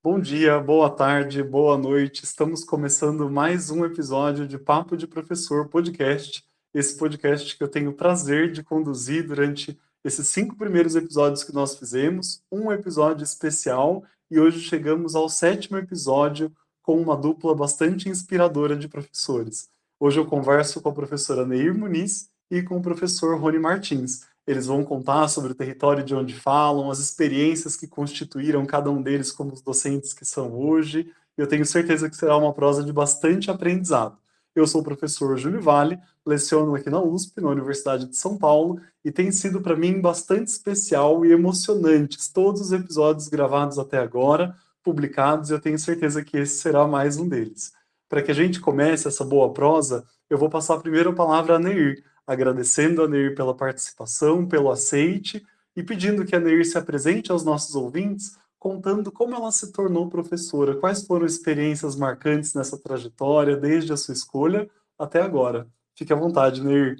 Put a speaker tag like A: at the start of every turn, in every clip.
A: Bom dia, boa tarde, boa noite. Estamos começando mais um episódio de Papo de Professor Podcast. Esse podcast que eu tenho o prazer de conduzir durante esses 5 primeiros episódios que nós fizemos, um episódio especial, e hoje chegamos ao 7º episódio com uma dupla bastante inspiradora de professores. Hoje eu converso com a professora Neir Muniz e com o professor Rony Martins. Eles vão contar sobre o território de onde falam, as experiências que constituíram cada um deles como os docentes que são hoje. Eu tenho certeza que será uma prosa de bastante aprendizado. Eu sou o professor Júlio Vale, leciono aqui na USP, na Universidade de São Paulo, e tem sido para mim bastante especial e emocionantes todos os episódios gravados até agora, publicados, e eu tenho certeza que esse será mais um deles. Para que a gente comece essa boa prosa, eu vou passar primeiro a palavra a Neir, agradecendo a Neir pela participação, pelo aceite e pedindo que a Neir se apresente aos nossos ouvintes, contando como ela se tornou professora, quais foram experiências marcantes nessa trajetória, desde a sua escolha até agora. Fique à vontade, Neir.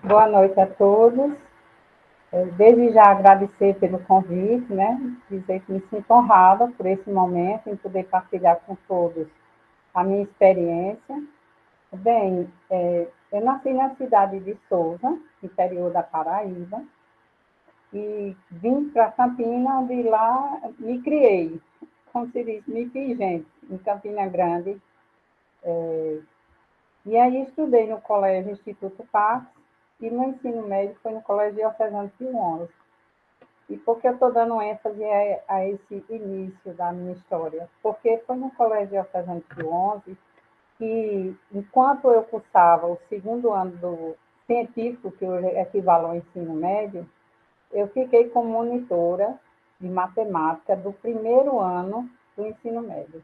B: Boa noite a todos. Desde já agradecer pelo convite, né? Dizer que me sinto honrada por esse momento, em poder partilhar com todos a minha experiência. Bem, eu nasci na cidade de Souza, interior da Paraíba, e vim para Campina, onde lá me criei, como se diz, me fiz gente, em Campina Grande. E aí estudei no Colégio Instituto Pax, e no ensino médio foi no Colégio Diocesano Pio XI. E por que eu estou dando ênfase a esse início da minha história? Porque foi no Colégio Diocesano Pio XI que, enquanto eu cursava o segundo ano do científico, que hoje equivale ao ensino médio, eu fiquei como monitora de matemática do primeiro ano do ensino médio.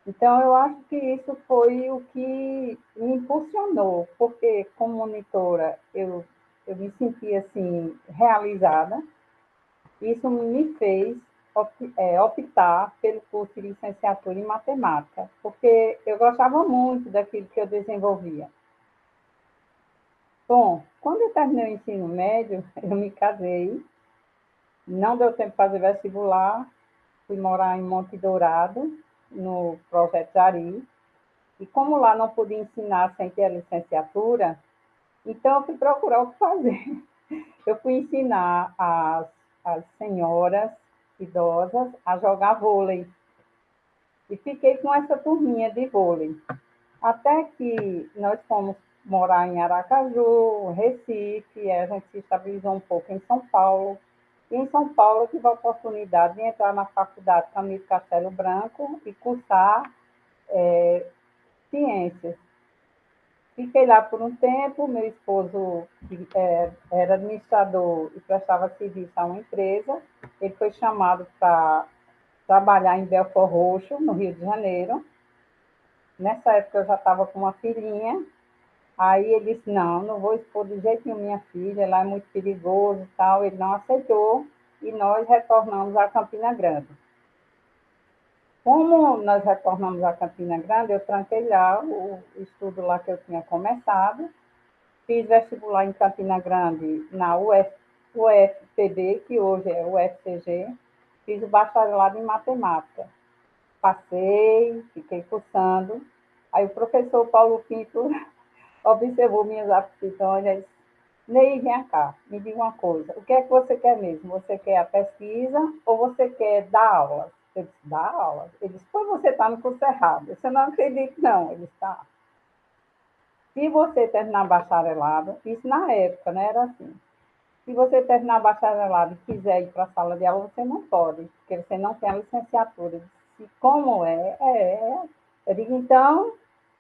B: Então, eu acho que isso foi o que me impulsionou, porque como monitora eu me sentia assim, realizada. Isso me fez optar pelo curso de licenciatura em matemática, porque eu gostava muito daquilo que eu desenvolvia. Bom, quando eu terminei o ensino médio, eu me casei, não deu tempo de fazer vestibular, fui morar em Monte Dourado, no Projeto Jari, e como lá não podia ensinar sem ter a licenciatura, então eu fui procurar o que fazer. Eu fui ensinar as senhoras idosas a jogar vôlei. E fiquei com essa turminha de vôlei. Até que nós fomos morar em Aracaju, Recife, a gente se estabilizou um pouco em São Paulo. E em São Paulo eu tive a oportunidade de entrar na faculdade Camilo Castelo Branco e cursar ciências. Fiquei lá por um tempo, meu esposo era administrador e prestava serviço a uma empresa, ele foi chamado para trabalhar em Belford Roxo, no Rio de Janeiro. Nessa época eu já estava com uma filhinha, aí ele disse, não vou expor de jeito nenhum minha filha, lá é muito perigoso e tal, ele não aceitou, e nós retornamos a Campina Grande. Como nós retornamos a Campina Grande, eu tranquei lá o estudo lá que eu tinha começado, fiz vestibular em Campina Grande, na UFPB, que hoje é UFCG, fiz o bacharelado em matemática. Passei, fiquei cursando. Aí o professor Paulo Pinto observou minhas aptidões e disse, Ney, vem cá, me diga uma coisa, o que é que você quer mesmo? Você quer a pesquisa ou você quer dar aula? Eu disse, dar aula? Ele disse, pois você está no curso errado. Você não acredita, não. Ele disse, tá. Se você terminar bacharelado, isso na época, né, era assim, se você terminar bacharelado e quiser ir para a sala de aula, você não pode, porque você não tem a licenciatura. Eu disse, como é? Eu digo, então,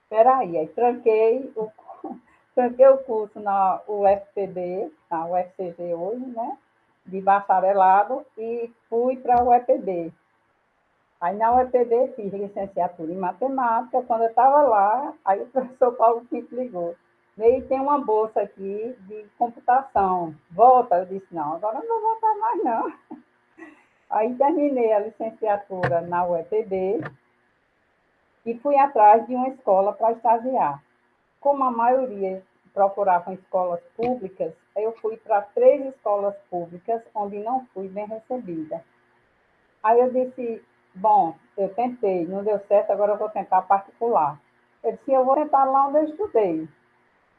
B: espera aí tranquei o curso na UFPB, na UFCG hoje, né, de bacharelado, e fui para a UEPB. Aí na UEPB fiz licenciatura em matemática. Quando eu estava lá, aí o professor Paulo Pinto ligou. E tem uma bolsa aqui de computação. Volta? Eu disse, não, agora não vou voltar mais, não. Aí terminei a licenciatura na UEPB e fui atrás de uma escola para estagiar. Como a maioria procurava escolas públicas, eu fui para 3 escolas públicas, onde não fui bem recebida. Aí eu disse, bom, eu tentei, não deu certo, agora eu vou tentar particular. Eu disse, eu vou tentar lá onde eu estudei.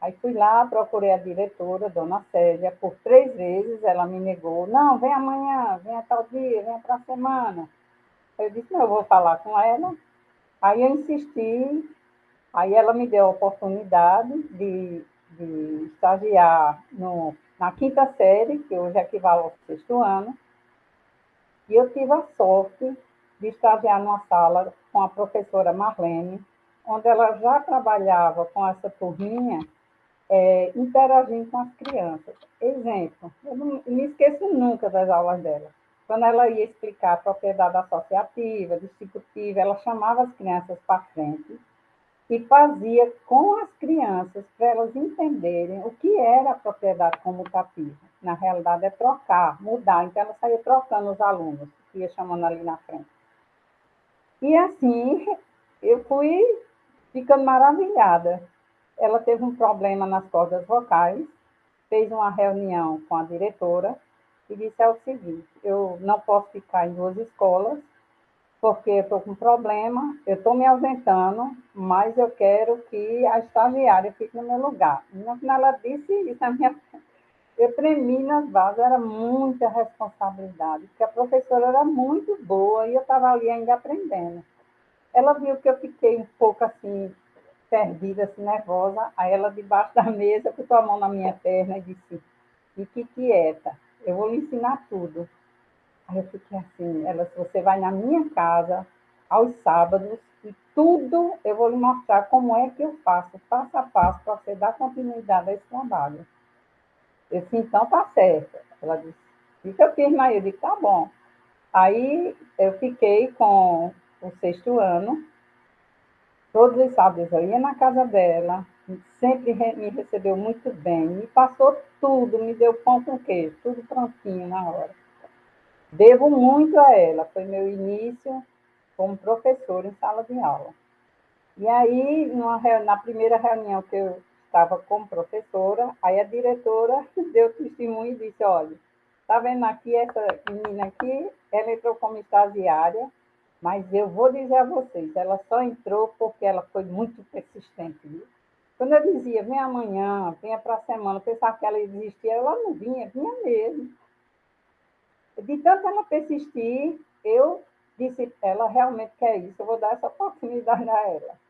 B: Aí fui lá, procurei a diretora, dona Célia, por 3 vezes, ela me negou, não, vem amanhã, vem tal dia, vem para a semana. Eu disse, não, eu vou falar com ela. Aí eu insisti, aí ela me deu a oportunidade de estagiar na quinta série, que hoje equivale ao sexto ano, e eu tive a sorte de estagiar numa sala com a professora Marlene, onde ela já trabalhava com essa turminha, interagindo com as crianças. Exemplo, eu não me esqueço nunca das aulas dela. Quando ela ia explicar a propriedade associativa, distributiva, ela chamava as crianças para frente e fazia com as crianças para elas entenderem o que era a propriedade comutativa. Na realidade, é trocar, mudar. Então, ela saía trocando os alunos, que ia chamando ali na frente. E assim, eu fui ficando maravilhada. Ela teve um problema nas cordas vocais, fez uma reunião com a diretora e disse o seguinte, eu não posso ficar em 2 escolas, porque eu estou com problema, eu estou me ausentando, mas eu quero que a estagiária fique no meu lugar. E no final ela disse isso, eu tremi nas bases, era muita responsabilidade, porque a professora era muito boa e eu estava ali ainda aprendendo. Ela viu que eu fiquei um pouco assim, perdida, assim, nervosa, aí ela debaixo da mesa botou a mão na minha perna e disse, fique quieta, eu vou lhe ensinar tudo. Aí eu fiquei assim, ela disse, você vai na minha casa aos sábados e tudo eu vou lhe mostrar como é que eu faço, passo a passo, para você dar continuidade a esse trabalho. Eu disse, então tá certo. Ela disse, fica firme aí. Eu disse, tá bom. Aí eu fiquei com o sexto ano, todos os sábados eu ia na casa dela, sempre me recebeu muito bem, me passou tudo, me deu pão com queijo, tudo prontinho na hora. Devo muito a ela, foi meu início como professora em sala de aula. E aí, na primeira reunião que eu estava como professora, aí a diretora deu testemunho e disse, olha, está vendo aqui essa menina aqui, ela entrou como estagiária, mas eu vou dizer a vocês, ela só entrou porque ela foi muito persistente. Viu? Quando eu dizia, vem amanhã, venha para a semana, eu pensava que ela existia, ela não vinha, vinha mesmo. De tanto ela persistir, eu disse, ela realmente quer isso, eu vou dar essa oportunidade a ela.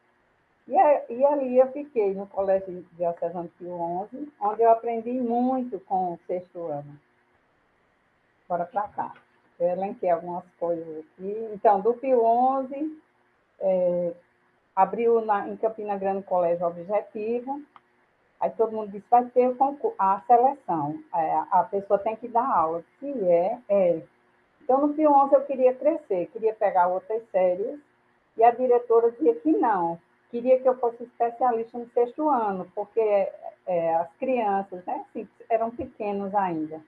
B: E ali eu fiquei no Colégio Diocesano Pio XI, onde eu aprendi muito com o sexto ano. Bora para cá. Eu elenquei algumas coisas aqui. Então, do Pio XI, abriu em Campina Grande o Colégio Objetivo. Aí todo mundo disse, vai ter a seleção. A pessoa tem que dar aula. Se é. Então, no Pio XI eu queria crescer, queria pegar outras séries, e a diretora dizia que não, queria que eu fosse especialista no sexto ano, porque as crianças, né, assim, eram pequenos ainda.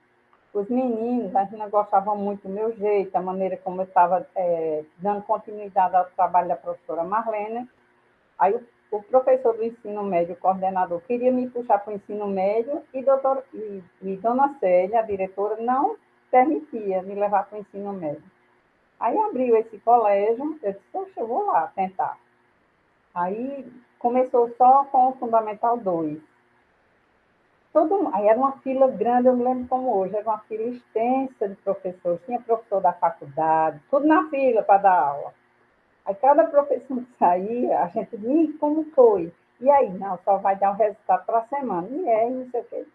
B: Os meninos ainda gostavam muito do meu jeito, a maneira como eu estava dando continuidade ao trabalho da professora Marlene. Aí o professor do ensino médio, o coordenador, queria me puxar para o ensino médio e dona Célia, a diretora, não permitia me levar para o ensino médio. Aí abriu esse colégio, eu disse, poxa, eu vou lá tentar. Aí começou só com o Fundamental 2. Aí era uma fila grande, eu me lembro como hoje, era uma fila extensa de professores, tinha professor da faculdade, tudo na fila para dar aula. Aí cada professor que saía, a gente dizia, como foi? E aí, não, só vai dar o resultado para a semana. E não sei o quê.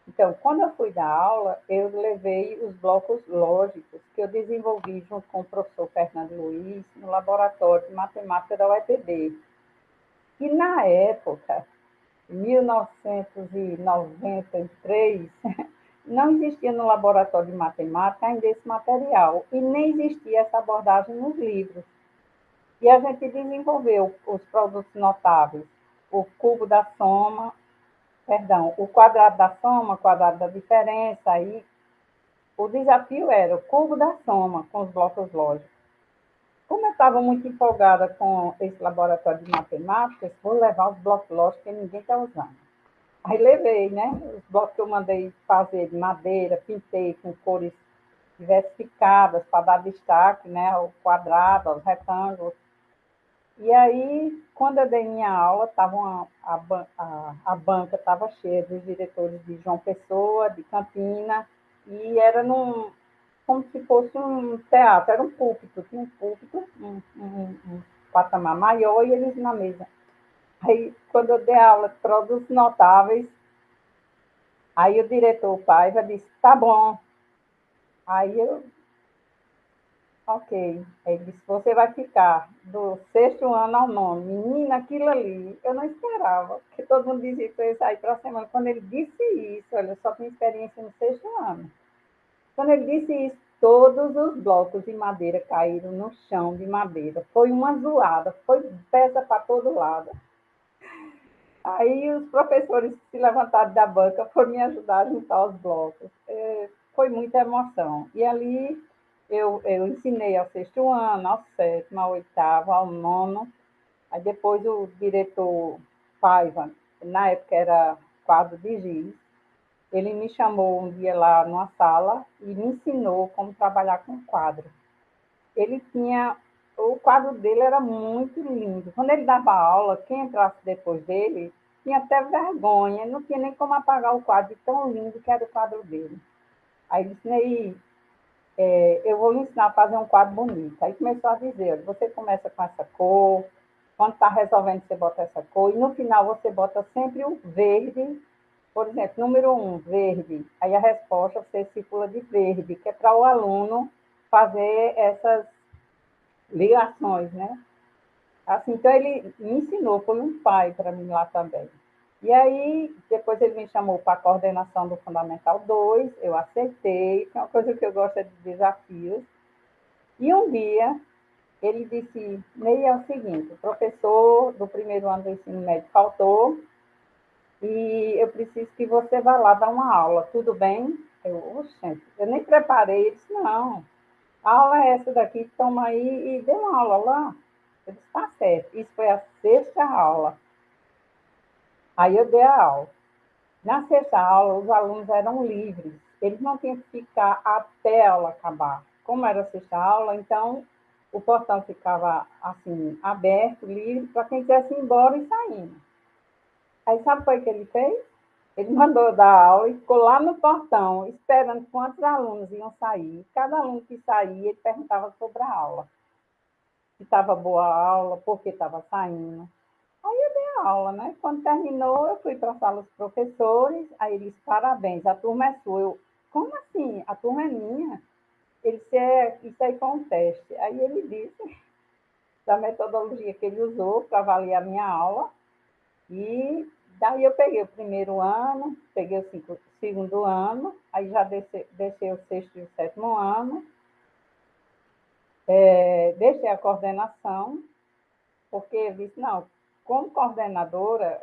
B: Então, quando eu fui dar aula, eu levei os blocos lógicos que eu desenvolvi junto com o professor Fernando Luiz no laboratório de matemática da UEPB. E na época, em 1993, não existia no laboratório de matemática ainda esse material e nem existia essa abordagem nos livros. E a gente desenvolveu os produtos notáveis, o cubo da soma, o quadrado da soma, o quadrado da diferença, aí o desafio era o cubo da soma com os blocos lógicos. Como eu estava muito empolgada com esse laboratório de matemática, vou levar os blocos lógicos que ninguém está usando. Aí levei, né? Os blocos que eu mandei fazer de madeira, pintei com cores diversificadas para dar destaque, né, ao quadrado, aos retângulos. E aí, quando eu dei minha aula, a banca estava cheia dos diretores de João Pessoa, de Campina, e era como se fosse um teatro, era um púlpito, tinha um púlpito, um patamar maior, e eles na mesa. Aí, quando eu dei a aula de produtos notáveis, aí o diretor Paiva disse, tá bom. Aí eu, ok. Ele disse, você vai ficar do 6º ano ao 9º. Menina, aquilo ali, eu não esperava, porque todo mundo dizia que eu ia sair para a semana. Quando ele disse isso, olha, eu só tinha experiência no 6º ano. Quando ele disse isso, todos os blocos de madeira caíram no chão de madeira. Foi uma zoada, foi peça para todo lado. Aí os professores que se levantaram da banca foram me ajudar a juntar os blocos. Foi muita emoção. E ali eu ensinei ao 6º ano, ao 7º, ao 8º, ao 9º. Aí depois o diretor Paiva, na época era quadro de giz, ele me chamou um dia lá numa sala e me ensinou como trabalhar com quadro. Ele tinha... O quadro dele era muito lindo. Quando ele dava aula, quem entrasse depois dele tinha até vergonha, não tinha nem como apagar o quadro de tão lindo que era o quadro dele. Aí ele disse, Ney, eu vou lhe ensinar a fazer um quadro bonito. Aí começou a dizer, você começa com essa cor, quando está resolvendo você bota essa cor, e no final você bota sempre o verde, por exemplo, número 1, verde. Aí a resposta você circula de verde, que é para o aluno fazer essas ligações, né? Assim, então ele me ensinou, foi um pai para mim lá também. E aí, depois ele me chamou para a coordenação do Fundamental 2, eu aceitei, que é uma coisa que eu gosto de desafios. E um dia, ele disse, Ney, é o seguinte, o professor do 1º ano do ensino médio faltou, e eu preciso que você vá lá dar uma aula, tudo bem? Eu nem preparei, ele disse, não, a aula é essa daqui, toma aí e dê uma aula lá. Eu disse, tá certo. Isso foi a 6ª aula. Aí eu dei a aula. Na 6ª aula, os alunos eram livres. Eles não tinham que ficar até a aula acabar. Como era a 6ª aula, então o portão ficava assim, aberto, livre, para quem quisesse ir embora e saindo. Aí sabe o que ele fez? Ele mandou dar aula e ficou lá no portão, esperando quantos alunos iam sair. Cada aluno que saía, ele perguntava sobre a aula. Se estava boa a aula, por que estava saindo. Aí eu dei a aula, né? Quando terminou, eu fui para a sala dos professores, aí eles, parabéns, a turma é sua. Eu, como assim? A turma é minha? Ele disse, isso aí foi um teste. Aí ele disse da metodologia que ele usou para avaliar a minha aula, e daí eu peguei o 1º ano, peguei o 2º ano, aí já deixei o 6º e o 7º ano, deixei a coordenação, porque eu disse, não, como coordenadora,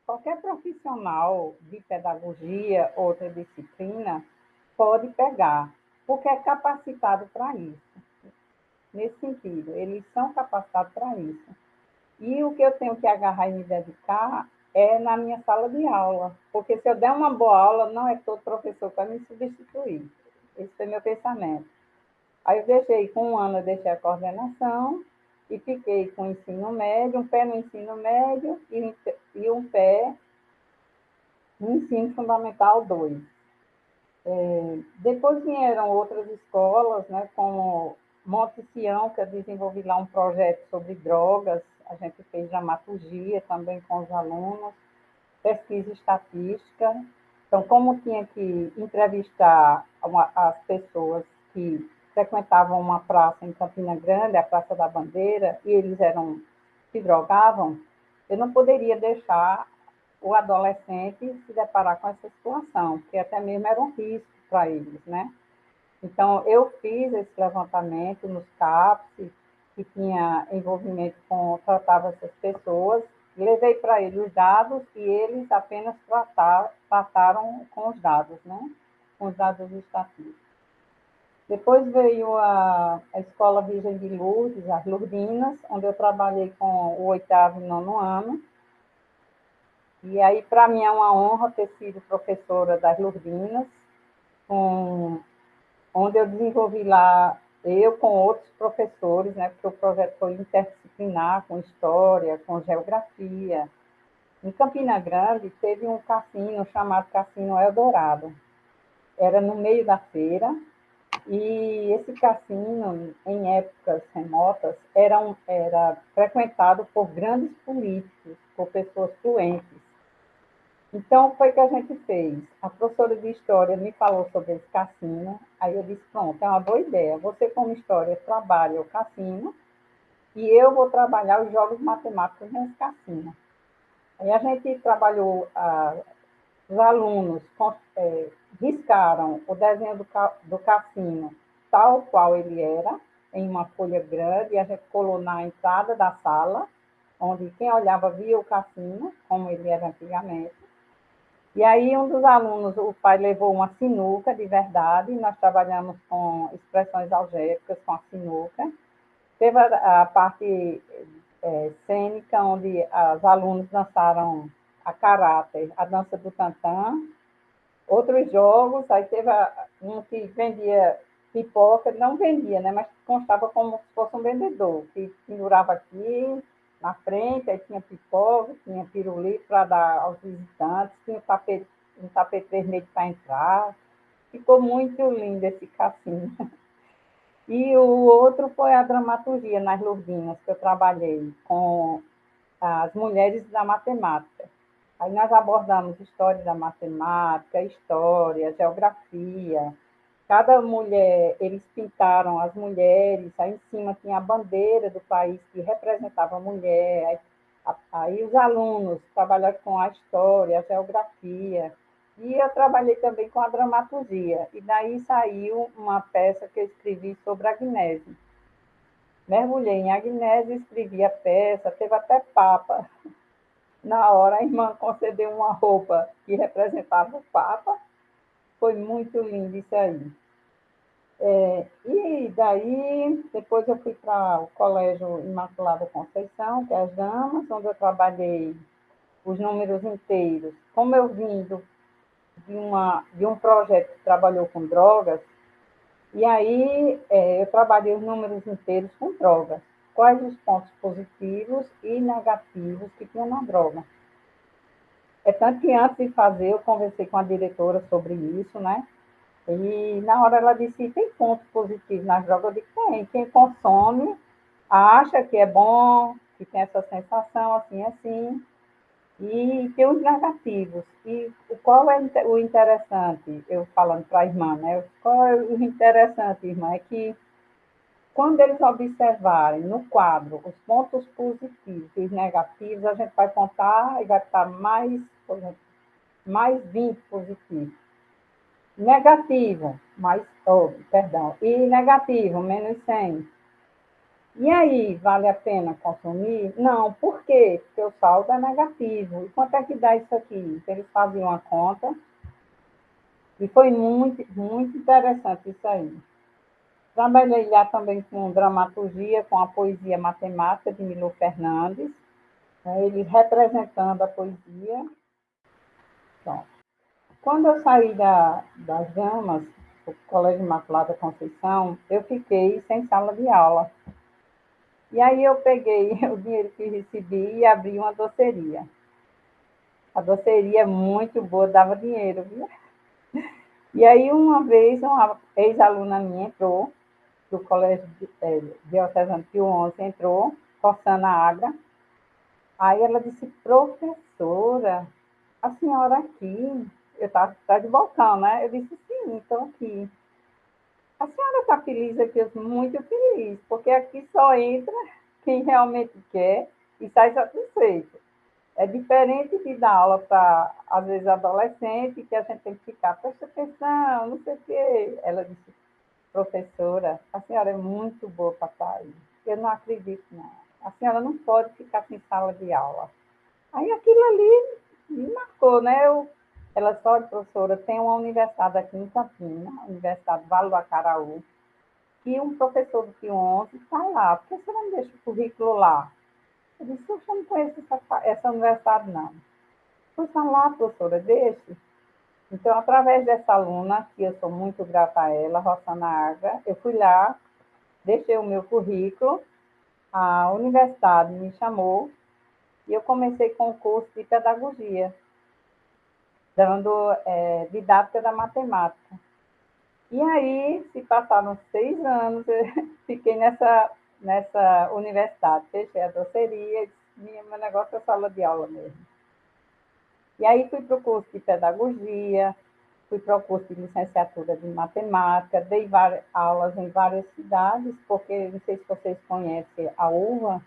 B: qualquer profissional de pedagogia, outra disciplina, pode pegar, porque é capacitado para isso. Nesse sentido, eles são capacitados para isso. E o que eu tenho que agarrar e me dedicar é na minha sala de aula, porque se eu der uma boa aula, não é todo professor para me substituir. Esse foi meu pensamento. Aí eu deixei, com um ano eu deixei a coordenação e fiquei com o ensino médio, um pé no ensino médio e um pé no ensino fundamental 2. Depois vieram outras escolas, né, como Monte Sião, que eu desenvolvi lá um projeto sobre drogas, a gente fez dramaturgia também com os alunos, pesquisa estatística. Então, como tinha que entrevistar as pessoas que frequentavam uma praça em Campina Grande, a Praça da Bandeira, e eles se drogavam, eu não poderia deixar o adolescente se deparar com essa situação, porque até mesmo era um risco para eles, né? Então, eu fiz esse levantamento nos CAPS, que tinha envolvimento tratava essas pessoas, levei para eles os dados e eles apenas trataram com os dados, né? Com os dados estatísticos. Depois veio a Escola Virgem de Lourdes, as Lourdinas, onde eu trabalhei com o 8º e 9º ano. E aí, para mim, é uma honra ter sido professora das Lourdinas, com onde eu desenvolvi lá, eu com outros professores, né, porque o projeto foi interdisciplinar, com história, com geografia. Em Campina Grande, teve um cassino chamado Cassino Eldorado. Era no meio da feira, e esse cassino, em épocas remotas, era frequentado por grandes políticos, por pessoas fluentes. Então, foi o que a gente fez. A professora de História me falou sobre esse cassino, aí eu disse, pronto, é uma boa ideia. Você, como História, trabalha o cassino, e eu vou trabalhar os jogos matemáticos nesse cassino. Aí a gente trabalhou, os alunos riscaram o desenho do cassino tal qual ele era, em uma folha grande, e a gente colou na entrada da sala, onde quem olhava via o cassino, como ele era antigamente. E aí um dos alunos, o pai levou uma sinuca de verdade, nós trabalhamos com expressões algébricas com a sinuca. Teve a parte cênica, onde os alunos dançaram a caráter, a dança do tantã, outros jogos, aí teve um que vendia pipoca, não vendia, né, mas constava como se fosse um vendedor, que pendurava aqui na frente, aí tinha pipoca, tinha pirulito para dar aos visitantes, tinha um tapete vermelho para entrar. Ficou muito lindo esse cassino. E o outro foi a dramaturgia nas Lourdinas, que eu trabalhei com as mulheres da matemática. Aí nós abordamos história da matemática, história, geografia. Cada mulher, eles pintaram as mulheres, aí em cima tinha a bandeira do país que representava a mulher. Aí os alunos trabalharam com a história, a geografia. E eu trabalhei também com a dramaturgia. E daí saiu uma peça que eu escrevi sobre a Agnese. Mergulhei em Agnese, escrevi a peça, teve até papa. Na hora, a irmã concedeu uma roupa que representava o Papa. Foi muito lindo isso aí. E daí, depois eu fui para o Colégio Imaculada Conceição, que é as Damas, onde eu trabalhei os números inteiros. Como eu vim de um projeto que trabalhou com drogas, e aí eu trabalhei os números inteiros com drogas. Quais os pontos positivos e negativos que tinha na droga. É tanto que antes de fazer, eu conversei com a diretora sobre isso, né? E na hora ela disse, tem pontos positivos nas drogas? Eu disse, tem. Quem consome acha que é bom, que tem essa sensação assim, assim, e tem os negativos. E qual é o interessante? Eu falando para a irmã, né? Qual é o interessante, irmã? É que quando eles observarem no quadro os pontos positivos e os negativos, a gente vai contar e vai estar mais, por exemplo, mais 20 positivos. Negativo, perdão, e negativo, menos 100. E aí, vale a pena consumir? Não, por quê? Porque o saldo é negativo. E quanto é que dá isso aqui? Eles faziam a conta e foi muito, muito interessante isso aí. Trabalhei lá também com dramaturgia, com a poesia matemática de Milo Fernandes, né, ele representando a poesia. Pronto. Quando eu saí das Damas, do Colégio Imaculada Conceição, eu fiquei sem sala de aula. E aí eu peguei o dinheiro que recebi e abri uma doceria. A doceria é muito boa, dava dinheiro, viu? E aí uma vez uma ex-aluna minha entrou, do Colégio Diocesano Pio XI, entrou, forçando a água. Aí ela disse, professora, a senhora aqui, eu estava de balcão, né? Eu disse, sim, estou aqui. A senhora está feliz aqui? Eu estou muito feliz, porque aqui só entra quem realmente quer e sai satisfeito. É diferente de dar aula para, às vezes, adolescente, que a gente tem que ficar, presta atenção, não sei o quê. Ela disse, professora, a senhora é muito boa para estar aí. Eu não acredito, não. A senhora não pode ficar sem sala de aula. Aí aquilo ali me marcou, né? Ela só, professora, tem uma universidade aqui em Campinas, a Universidade Vale do Acaraú, e um professor do Pio XI está lá. Por que você não deixa o currículo lá? Eu disse, eu não conheço essa universidade, não. Pois está lá, professora, deixe. Então, através dessa aluna, que eu sou muito grata a ela, Rosana Agra, eu fui lá, deixei o meu currículo, a universidade me chamou e eu comecei com o curso de pedagogia, dando didática da matemática. E aí, se passaram 6 anos, eu fiquei nessa universidade, fechei a doceria, meu negócio é sala de aula mesmo. E aí fui para o curso de pedagogia, fui para o curso de licenciatura de matemática, dei aulas em várias cidades, porque não sei se vocês conhecem a UVA,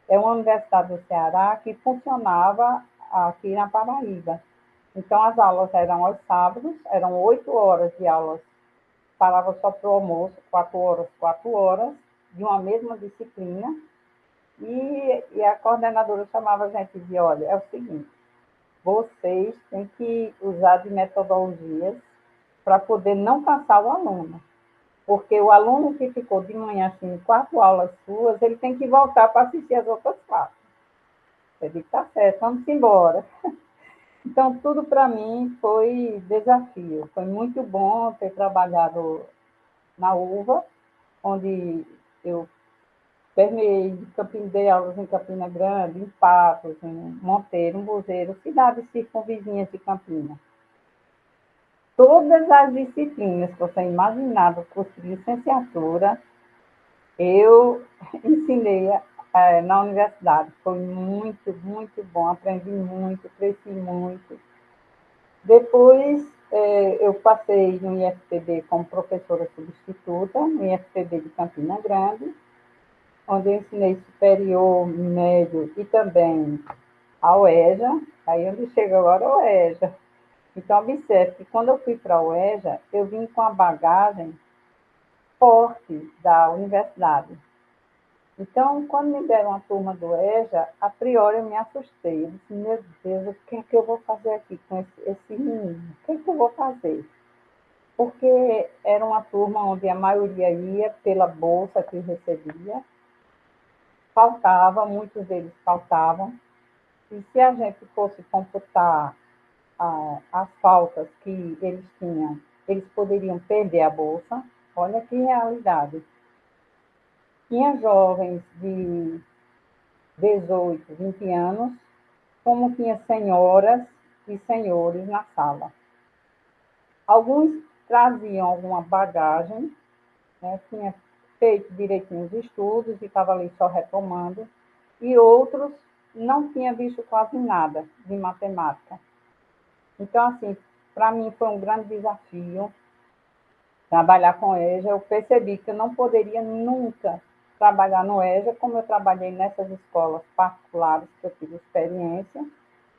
B: é uma universidade do Ceará que funcionava aqui na Paraíba. Então, as aulas eram aos sábados, eram 8 horas de aulas, parava só para o almoço, 4 horas, de uma mesma disciplina, e a coordenadora chamava a gente e dizia, olha, é o seguinte, vocês têm que usar de metodologias para poder não cansar o aluno. Porque o aluno que ficou de manhã assim, 4 aulas suas, ele tem que voltar para assistir as outras 4. Eu digo, tá certo, vamos embora. Então, tudo para mim foi desafio. Foi muito bom ter trabalhado na UVA, onde eu permeei, dei aulas em Campina Grande, em Patos, em Monteiro, em Buzeiro, cidades circunvizinhas de Campina. Todas as disciplinas que você imaginar do curso de licenciatura, eu ensinei na universidade. Foi muito, muito bom, aprendi muito, cresci muito. Depois, eu passei no IFPB como professora substituta, no IFPB de Campina Grande, onde eu ensinei superior, médio e também a UEJA, aí onde chega agora a UEJA. Então, observe que quando eu fui para a UEJA, eu vim com a bagagem forte da universidade. Então, quando me deram a turma do EJA, a priori eu me assustei. Eu disse, meu Deus, o que é que eu vou fazer aqui com esse menino? O que é que eu vou fazer? Porque era uma turma onde a maioria ia pela bolsa que recebia, faltava, muitos deles faltavam, e se a gente fosse computar as faltas que eles tinham, eles poderiam perder a bolsa. Olha que realidade. Tinha jovens de 18, 20 anos, como tinha senhoras e senhores na sala. Alguns traziam alguma bagagem, né, tinha feito direitinho os estudos e estava ali só retomando, e outros não tinham visto quase nada de matemática. Então, assim, para mim foi um grande desafio trabalhar com EJA. Eu percebi que eu não poderia nunca trabalhar no EJA, como eu trabalhei nessas escolas particulares que eu tive experiência,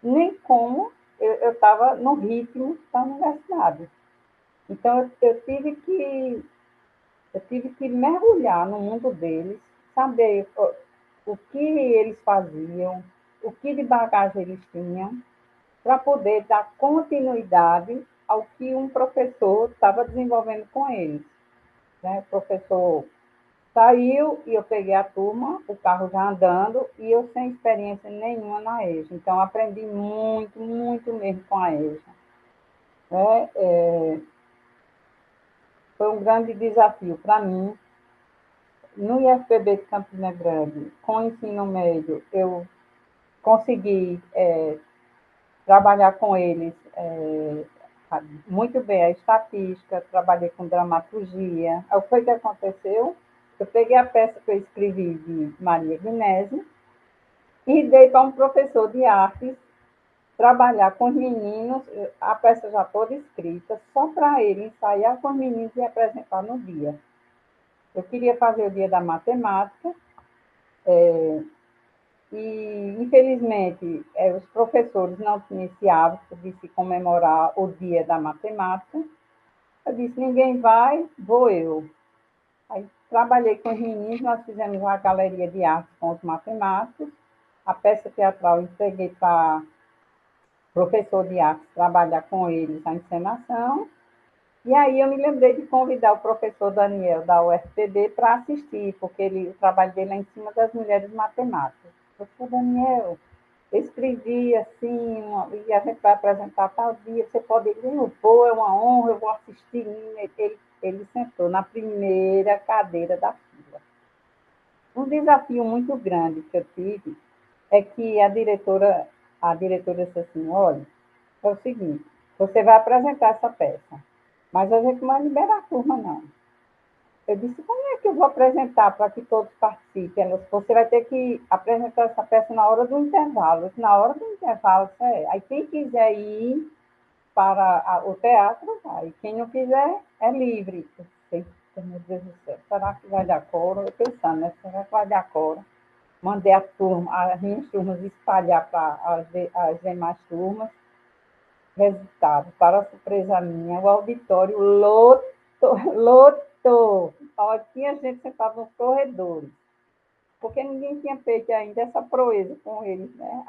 B: nem como eu estava no ritmo da universidade. Então, eu tive que mergulhar no mundo deles, saber o que eles faziam, o que de bagagem eles tinham, para poder dar continuidade ao que um professor estava desenvolvendo com eles. Né? O professor saiu e eu peguei a turma, o carro já andando, e eu sem experiência nenhuma na EJA. Então, aprendi muito, muito mesmo com a EJA. Foi um grande desafio para mim. No IFPB de Campina Grande, com o ensino médio, eu consegui trabalhar com eles muito bem a estatística, trabalhei com dramaturgia. O que foi que aconteceu? Eu peguei a peça que eu escrevi de Maria Guinese e dei para um professor de artes trabalhar com os meninos, a peça já toda escrita, só para ele ensaiar com os meninos e apresentar no dia. Eu queria fazer o dia da matemática, e, infelizmente, os professores não tinham esse hábito de se comemorar o dia da matemática. Eu disse, ninguém vai, vou eu. Aí trabalhei com os meninos, nós fizemos uma galeria de arte com os matemáticos, a peça teatral entreguei para o professor de arte trabalhar com eles a encenação, e aí eu me lembrei de convidar o professor Daniel da UFPB para assistir, porque o trabalho dele é em cima das mulheres matemáticas. Professor Daniel, escrevi assim, e a gente vai apresentar tal dia, você pode ir, eu vou, é uma honra, eu vou assistir. Ele sentou na primeira cadeira da fila. Um desafio muito grande que eu tive é que a diretora disse assim, olha, é o seguinte, você vai apresentar essa peça, mas a gente não vai liberar a turma, não. Eu disse, como é que eu vou apresentar para que todos participem? Você vai ter que apresentar essa peça na hora do intervalo. Na hora do intervalo, aí quem quiser ir para o teatro, vai. Quem não quiser, é livre. Eu sei, meu Deus do céu, será que vai dar coro? Eu pensando, né? Será que vai dar coro? Mandei as minhas turmas espalhar para as demais turmas. Resultado, para surpresa minha, o auditório lotou. Tinha gente sentada nos corredores, porque ninguém tinha feito ainda essa proeza com eles, né?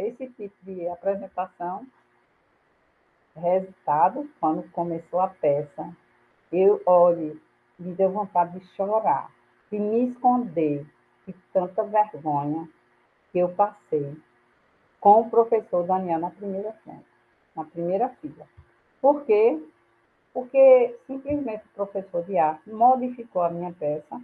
B: Esse tipo de apresentação. Resultado, quando começou a peça, olhe, me deu vontade de chorar, de me esconder, de tanta vergonha que eu passei com o professor Daniel na primeira frente, na primeira fila. Por quê? Porque simplesmente o professor de arte modificou a minha peça,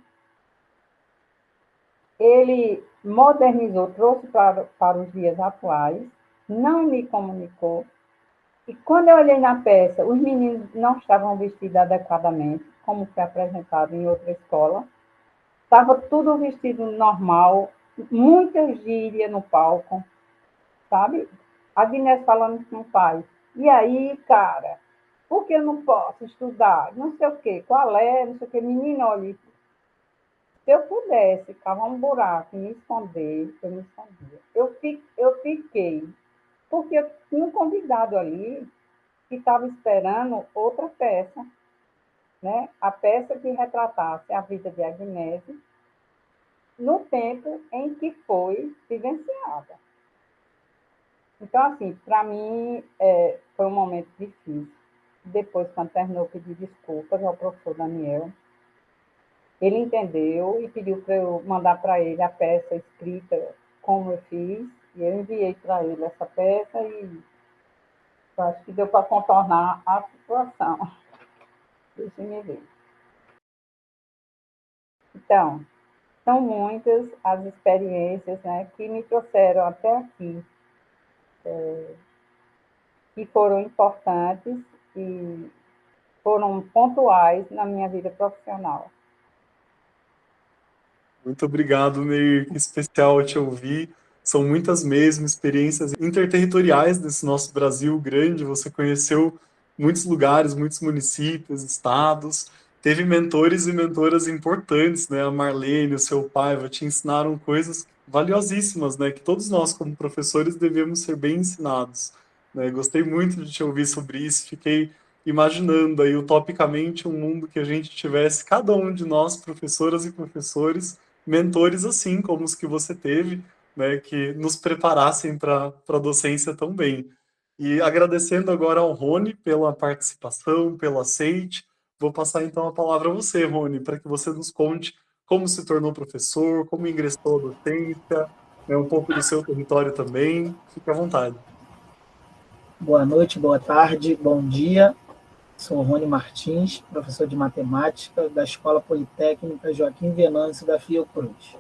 B: ele modernizou, trouxe para os dias atuais, não me comunicou, e quando eu olhei na peça, os meninos não estavam vestidos adequadamente, como foi apresentado em outra escola, estava tudo vestido normal, muita gíria no palco, sabe? A Guinness falando com o pai, e aí, cara, por que eu não posso estudar? Não sei o quê, qual é, não sei o quê. Menina, olha, se eu pudesse cavar um buraco e me esconder, eu me escondia. Eu fiquei, porque eu tinha um convidado ali que estava esperando outra peça, né? A peça que retratasse a vida de Agnese no tempo em que foi vivenciada. Então, assim, para mim, foi um momento difícil. Depois, quando terminou, eu pedi desculpas ao professor Daniel. Ele entendeu e pediu para eu mandar para ele a peça escrita como eu fiz, e eu enviei para ele essa peça e eu acho que deu para contornar a situação. Deixa eu ver. Então, são muitas as experiências, né, que me trouxeram até aqui, que foram importantes e foram pontuais na minha vida profissional.
A: Muito obrigado, Ney. Em especial te ouvir. São muitas mesmo experiências interterritoriais desse nosso Brasil grande. Você conheceu muitos lugares, muitos municípios, estados. Teve mentores e mentoras importantes, né? A Marlene, o seu pai, te ensinaram coisas valiosíssimas, né? Que todos nós, como professores, devemos ser bem ensinados, né? Gostei muito de te ouvir sobre isso. Fiquei imaginando aí utopicamente um mundo que a gente tivesse, cada um de nós, professoras e professores, mentores assim como os que você teve, né, que nos preparassem para a docência tão bem. E agradecendo agora ao Rony pela participação, pelo aceite, vou passar então a palavra a você, Rony, para que você nos conte como se tornou professor, como ingressou na docência, né, um pouco do seu território também. Fique à vontade.
C: Boa noite, boa tarde, bom dia. Sou Rony Martins, professor de matemática da Escola Politécnica Joaquim Venâncio da Fiocruz.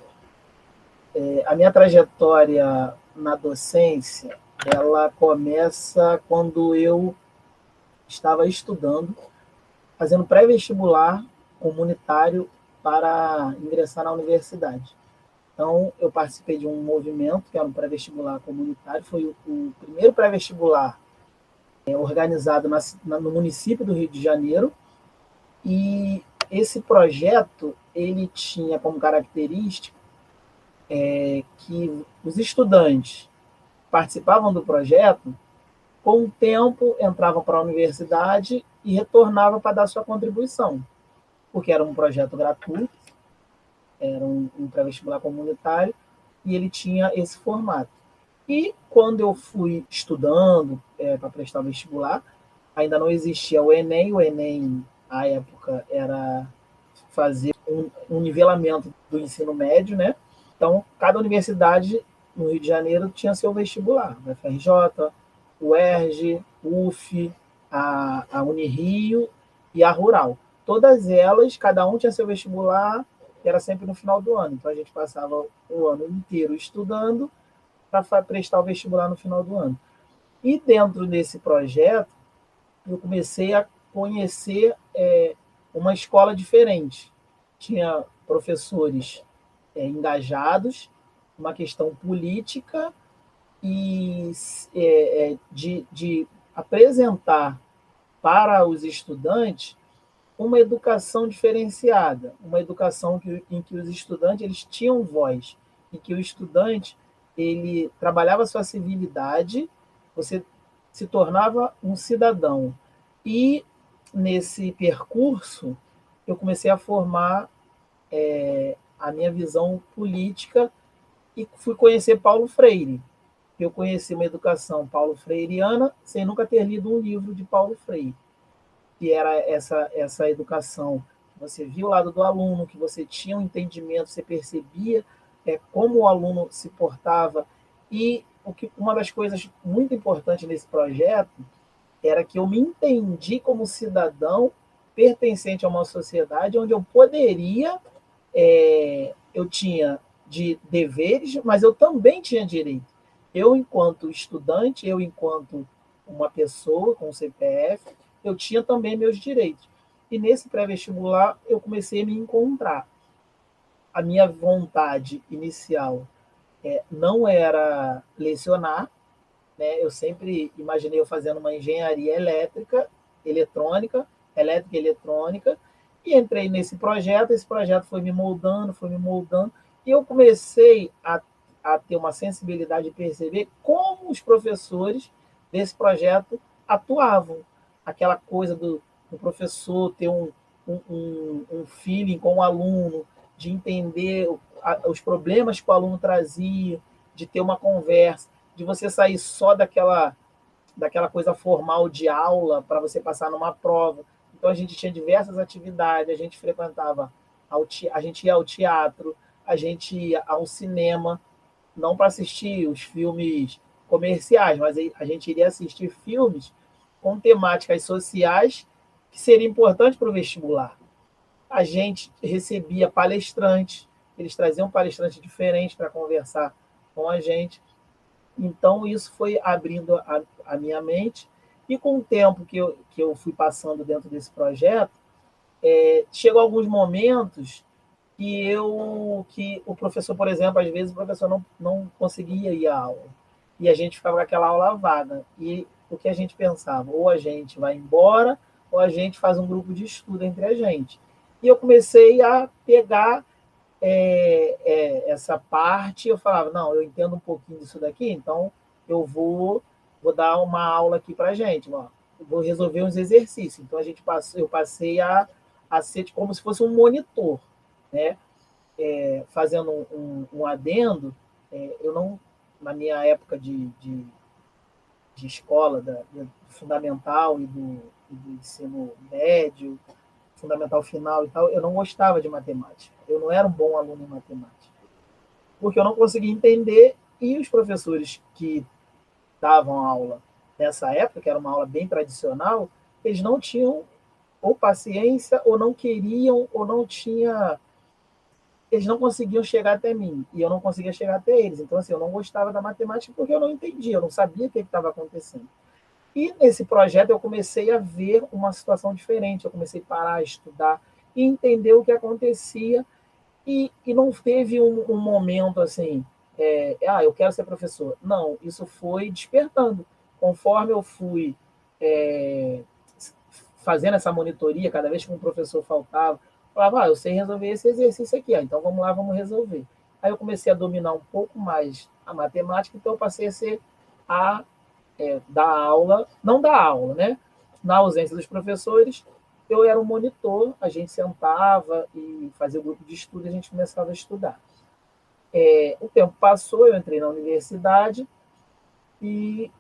C: A minha trajetória na docência, ela começa quando eu estava estudando, fazendo pré-vestibular comunitário para ingressar na universidade. Então, eu participei de um movimento, que era um pré-vestibular comunitário, foi o primeiro pré-vestibular organizado no município do Rio de Janeiro, e esse projeto ele tinha como característica que os estudantes participavam do projeto, com o tempo entravam para a universidade e retornavam para dar sua contribuição, porque era um projeto gratuito, era um pré-vestibular comunitário, e ele tinha esse formato. E quando eu fui estudando para prestar o vestibular, ainda não existia o Enem, à época, era fazer um nivelamento do ensino médio, né? Então, cada universidade no Rio de Janeiro tinha seu vestibular, o FRJ, o ERJ, o UF, a Unirio e a Rural. Todas elas, cada um tinha seu vestibular, que era sempre no final do ano. Então, a gente passava o ano inteiro estudando para prestar o vestibular no final do ano. E dentro desse projeto, eu comecei a conhecer uma escola diferente. Tinha professores engajados, uma questão política e de apresentar para os estudantes uma educação diferenciada, uma educação em que os estudantes eles tinham voz, em que o estudante ele trabalhava sua civilidade, você se tornava um cidadão. E nesse percurso eu comecei a formar a minha visão política e fui conhecer Paulo Freire. Eu conheci uma educação paulo freireana sem nunca ter lido um livro de Paulo Freire, que era essa educação. Você via o lado do aluno, que você tinha um entendimento, você percebia como o aluno se portava. E uma das coisas muito importantes nesse projeto era que eu me entendi como cidadão pertencente a uma sociedade onde eu poderia, eu tinha de deveres, mas eu também tinha direito. Eu, enquanto estudante, eu, enquanto uma pessoa com CPF, eu tinha também meus direitos. E nesse pré-vestibular, eu comecei a me encontrar. A minha vontade inicial não era lecionar, né? Eu sempre imaginei eu fazendo uma engenharia elétrica e eletrônica, e entrei nesse projeto. Esse projeto foi me moldando, e eu comecei a ter uma sensibilidade de perceber como os professores desse projeto atuavam. Aquela coisa do professor ter um feeling com o aluno, de entender os problemas que o aluno trazia, de ter uma conversa, de você sair só daquela coisa formal de aula para você passar numa prova. Então, a gente tinha diversas atividades, a gente frequentava, a gente ia ao teatro, a gente ia ao cinema, não para assistir os filmes comerciais, mas a gente iria assistir filmes com temáticas sociais que seriam importantes para o vestibular. A gente recebia palestrantes, eles traziam palestrantes diferentes para conversar com a gente. Então, isso foi abrindo a minha mente, e com o tempo que eu fui passando dentro desse projeto, chegou alguns momentos que o professor, por exemplo, às vezes o professor não conseguia ir à aula, e a gente ficava com aquela aula vaga, e o que a gente pensava? Ou a gente vai embora, ou a gente faz um grupo de estudo entre a gente. E eu comecei a pegar essa parte, eu falava, não, eu entendo um pouquinho disso daqui, então eu vou dar uma aula aqui para a gente, ó, eu vou resolver uns exercícios. Então eu passei a ser como se fosse um monitor, né? Fazendo um adendo, eu não, na minha época de escola, do fundamental e do ensino médio, fundamental final e tal, eu não gostava de matemática. Eu não era um bom aluno em matemática, porque eu não conseguia entender, e os professores que davam aula nessa época, que era uma aula bem tradicional, eles não tinham ou paciência, ou não queriam, ou não tinha, eles não conseguiam chegar até mim, e eu não conseguia chegar até eles. Então, assim, eu não gostava da matemática porque eu não entendia, eu não sabia o que estava acontecendo. E nesse projeto eu comecei a ver uma situação diferente, eu comecei a parar, estudar e entender o que acontecia, e não teve um momento assim, eu quero ser professor. Não, isso foi despertando. Conforme eu fui fazendo essa monitoria, cada vez que um professor faltava, eu falava, eu sei resolver esse exercício aqui, então vamos lá, vamos resolver. Aí eu comecei a dominar um pouco mais a matemática, então eu passei a ser dar aula, não dar aula, né? Na ausência dos professores, eu era um monitor, a gente sentava e fazia o grupo de estudo, e a gente começava a estudar. O tempo passou, eu entrei na universidade, e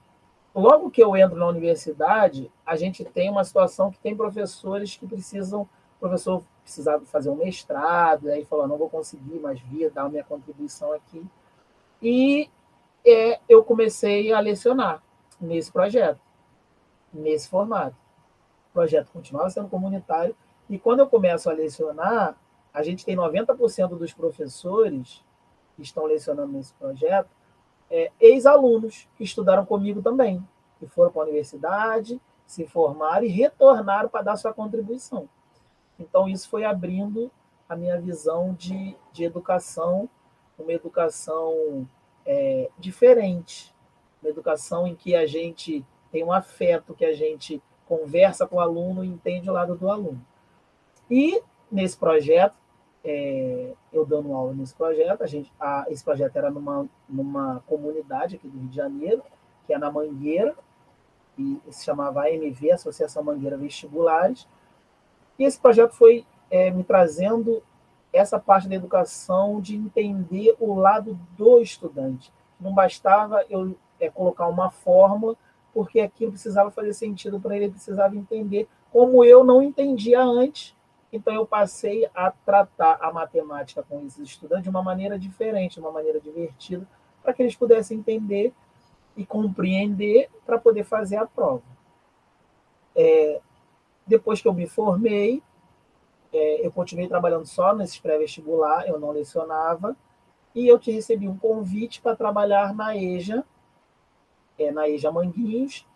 C: logo que eu entro na universidade, a gente tem uma situação que tem professores que precisam, o professor precisava fazer um mestrado, aí falou, não vou conseguir mais vir, dar a minha contribuição aqui. E eu comecei a lecionar nesse projeto, nesse formato. O projeto continuava sendo comunitário, e quando eu começo a lecionar, a gente tem 90% dos professores que estão lecionando nesse projeto, ex-alunos que estudaram comigo também, que foram para a universidade, se formaram e retornaram para dar sua contribuição. Então, isso foi abrindo a minha visão de educação, uma educação diferente, uma educação em que a gente tem um afeto, que a gente conversa com o aluno e entende o lado do aluno. E, nesse projeto, eu dando aula nesse projeto, esse projeto era numa comunidade aqui do Rio de Janeiro, que é na Mangueira, e se chamava AMV, Associação Mangueira Vestibulares, e esse projeto foi me trazendo essa parte da educação de entender o lado do estudante. Não bastava eu colocar uma fórmula, porque aquilo precisava fazer sentido para ele, precisava entender como eu não entendia antes. Então, eu passei a tratar a matemática com esses estudantes de uma maneira diferente, de uma maneira divertida, para que eles pudessem entender e compreender para poder fazer a prova. Depois que eu me formei, eu continuei trabalhando só nesse pré-vestibular, eu não lecionava, e eu recebi um convite para trabalhar na EJA Manguinhos,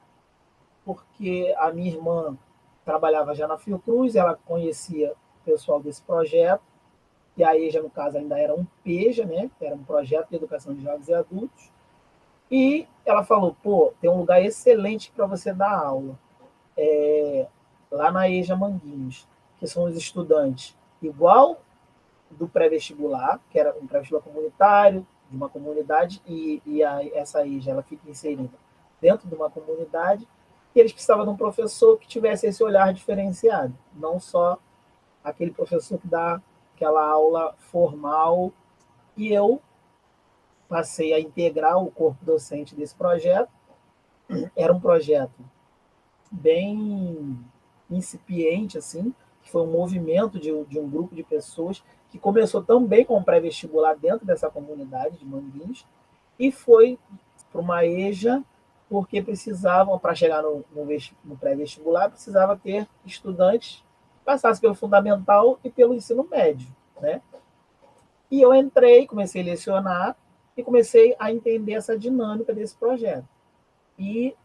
C: porque a minha irmã trabalhava já na Fiocruz, ela conhecia o pessoal desse projeto, e a EJA, no caso, ainda era um PEJA, né? Era um projeto de educação de jovens e adultos, e ela falou, tem um lugar excelente para você dar aula, lá na EJA Manguinhos, que são os estudantes igual do pré-vestibular, que era um pré-vestibular comunitário, de uma comunidade, e essa EJA ela fica inserida dentro de uma comunidade, e eles precisavam de um professor que tivesse esse olhar diferenciado, não só aquele professor que dá aquela aula formal, e eu passei a integrar o corpo docente desse projeto. Era um projeto bem incipiente, assim, que foi um movimento de um grupo de pessoas que começou também com pré-vestibular dentro dessa comunidade de Manguinhos e foi para uma EJA porque precisavam, para chegar no pré-vestibular, precisava ter estudantes que passassem pelo fundamental e pelo ensino médio, né? E eu entrei, comecei a lecionar e comecei a entender essa dinâmica desse projeto. E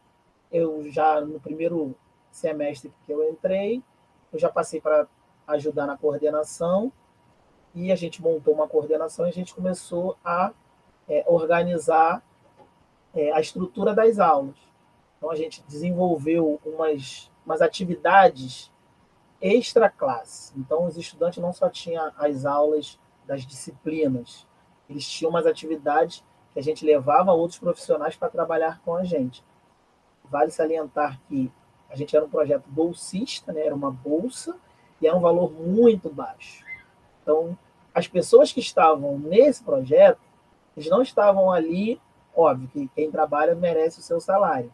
C: eu já, no primeiro semestre que eu entrei, eu já passei para ajudar na coordenação, e a gente montou uma coordenação e a gente começou a organizar a estrutura das aulas. Então, a gente desenvolveu umas atividades extra-classe. Então, os estudantes não só tinham as aulas das disciplinas, eles tinham umas atividades que a gente levava outros profissionais para trabalhar com a gente. Vale salientar que a gente era um projeto bolsista, né? Era uma bolsa, e era um valor muito baixo. Então, as pessoas que estavam nesse projeto, eles não estavam ali, óbvio que quem trabalha merece o seu salário,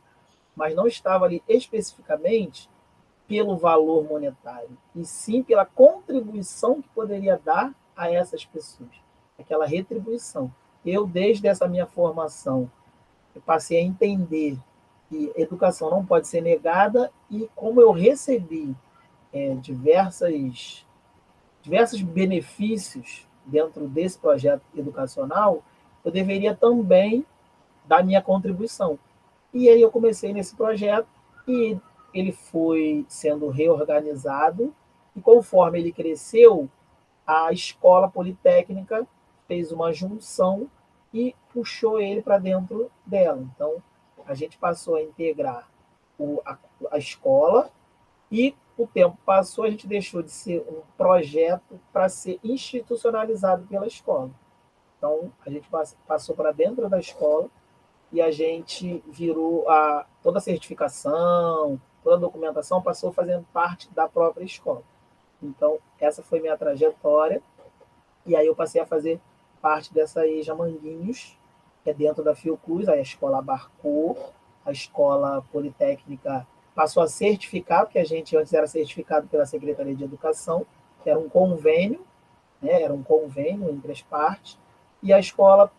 C: mas não estava ali especificamente pelo valor monetário, e sim pela contribuição que poderia dar a essas pessoas, aquela retribuição. Eu, desde essa minha formação, eu passei a entender que educação não pode ser negada, e como eu recebi diversos benefícios dentro desse projeto educacional, eu deveria também dar minha contribuição. E aí eu comecei nesse projeto, e ele foi sendo reorganizado, e conforme ele cresceu, a Escola Politécnica fez uma junção e puxou ele para dentro dela. Então, a gente passou a integrar a escola, e o tempo passou, a gente deixou de ser um projeto para ser institucionalizado pela escola. Então, a gente passou para dentro da escola, e a gente virou toda a certificação, toda a documentação passou fazendo parte da própria escola. Então, essa foi minha trajetória, e aí eu passei a fazer parte dessa EJA Manguinhos, que é dentro da Fiocruz, aí a escola abarcou, a escola politécnica passou a certificar, porque a gente antes era certificado pela Secretaria de Educação, que era um convênio, né, era um convênio entre as partes, e a escola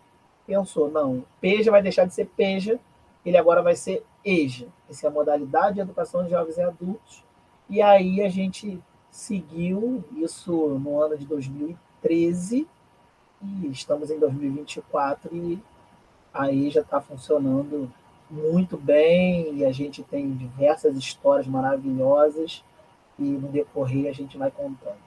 C: pensou, não, PEJA vai deixar de ser PEJA, ele agora vai ser EJA. Essa é a modalidade de educação de jovens e adultos. E aí a gente seguiu isso no ano de 2013 e estamos em 2024 e aí já está funcionando muito bem e a gente tem diversas histórias maravilhosas e no decorrer a gente vai contando.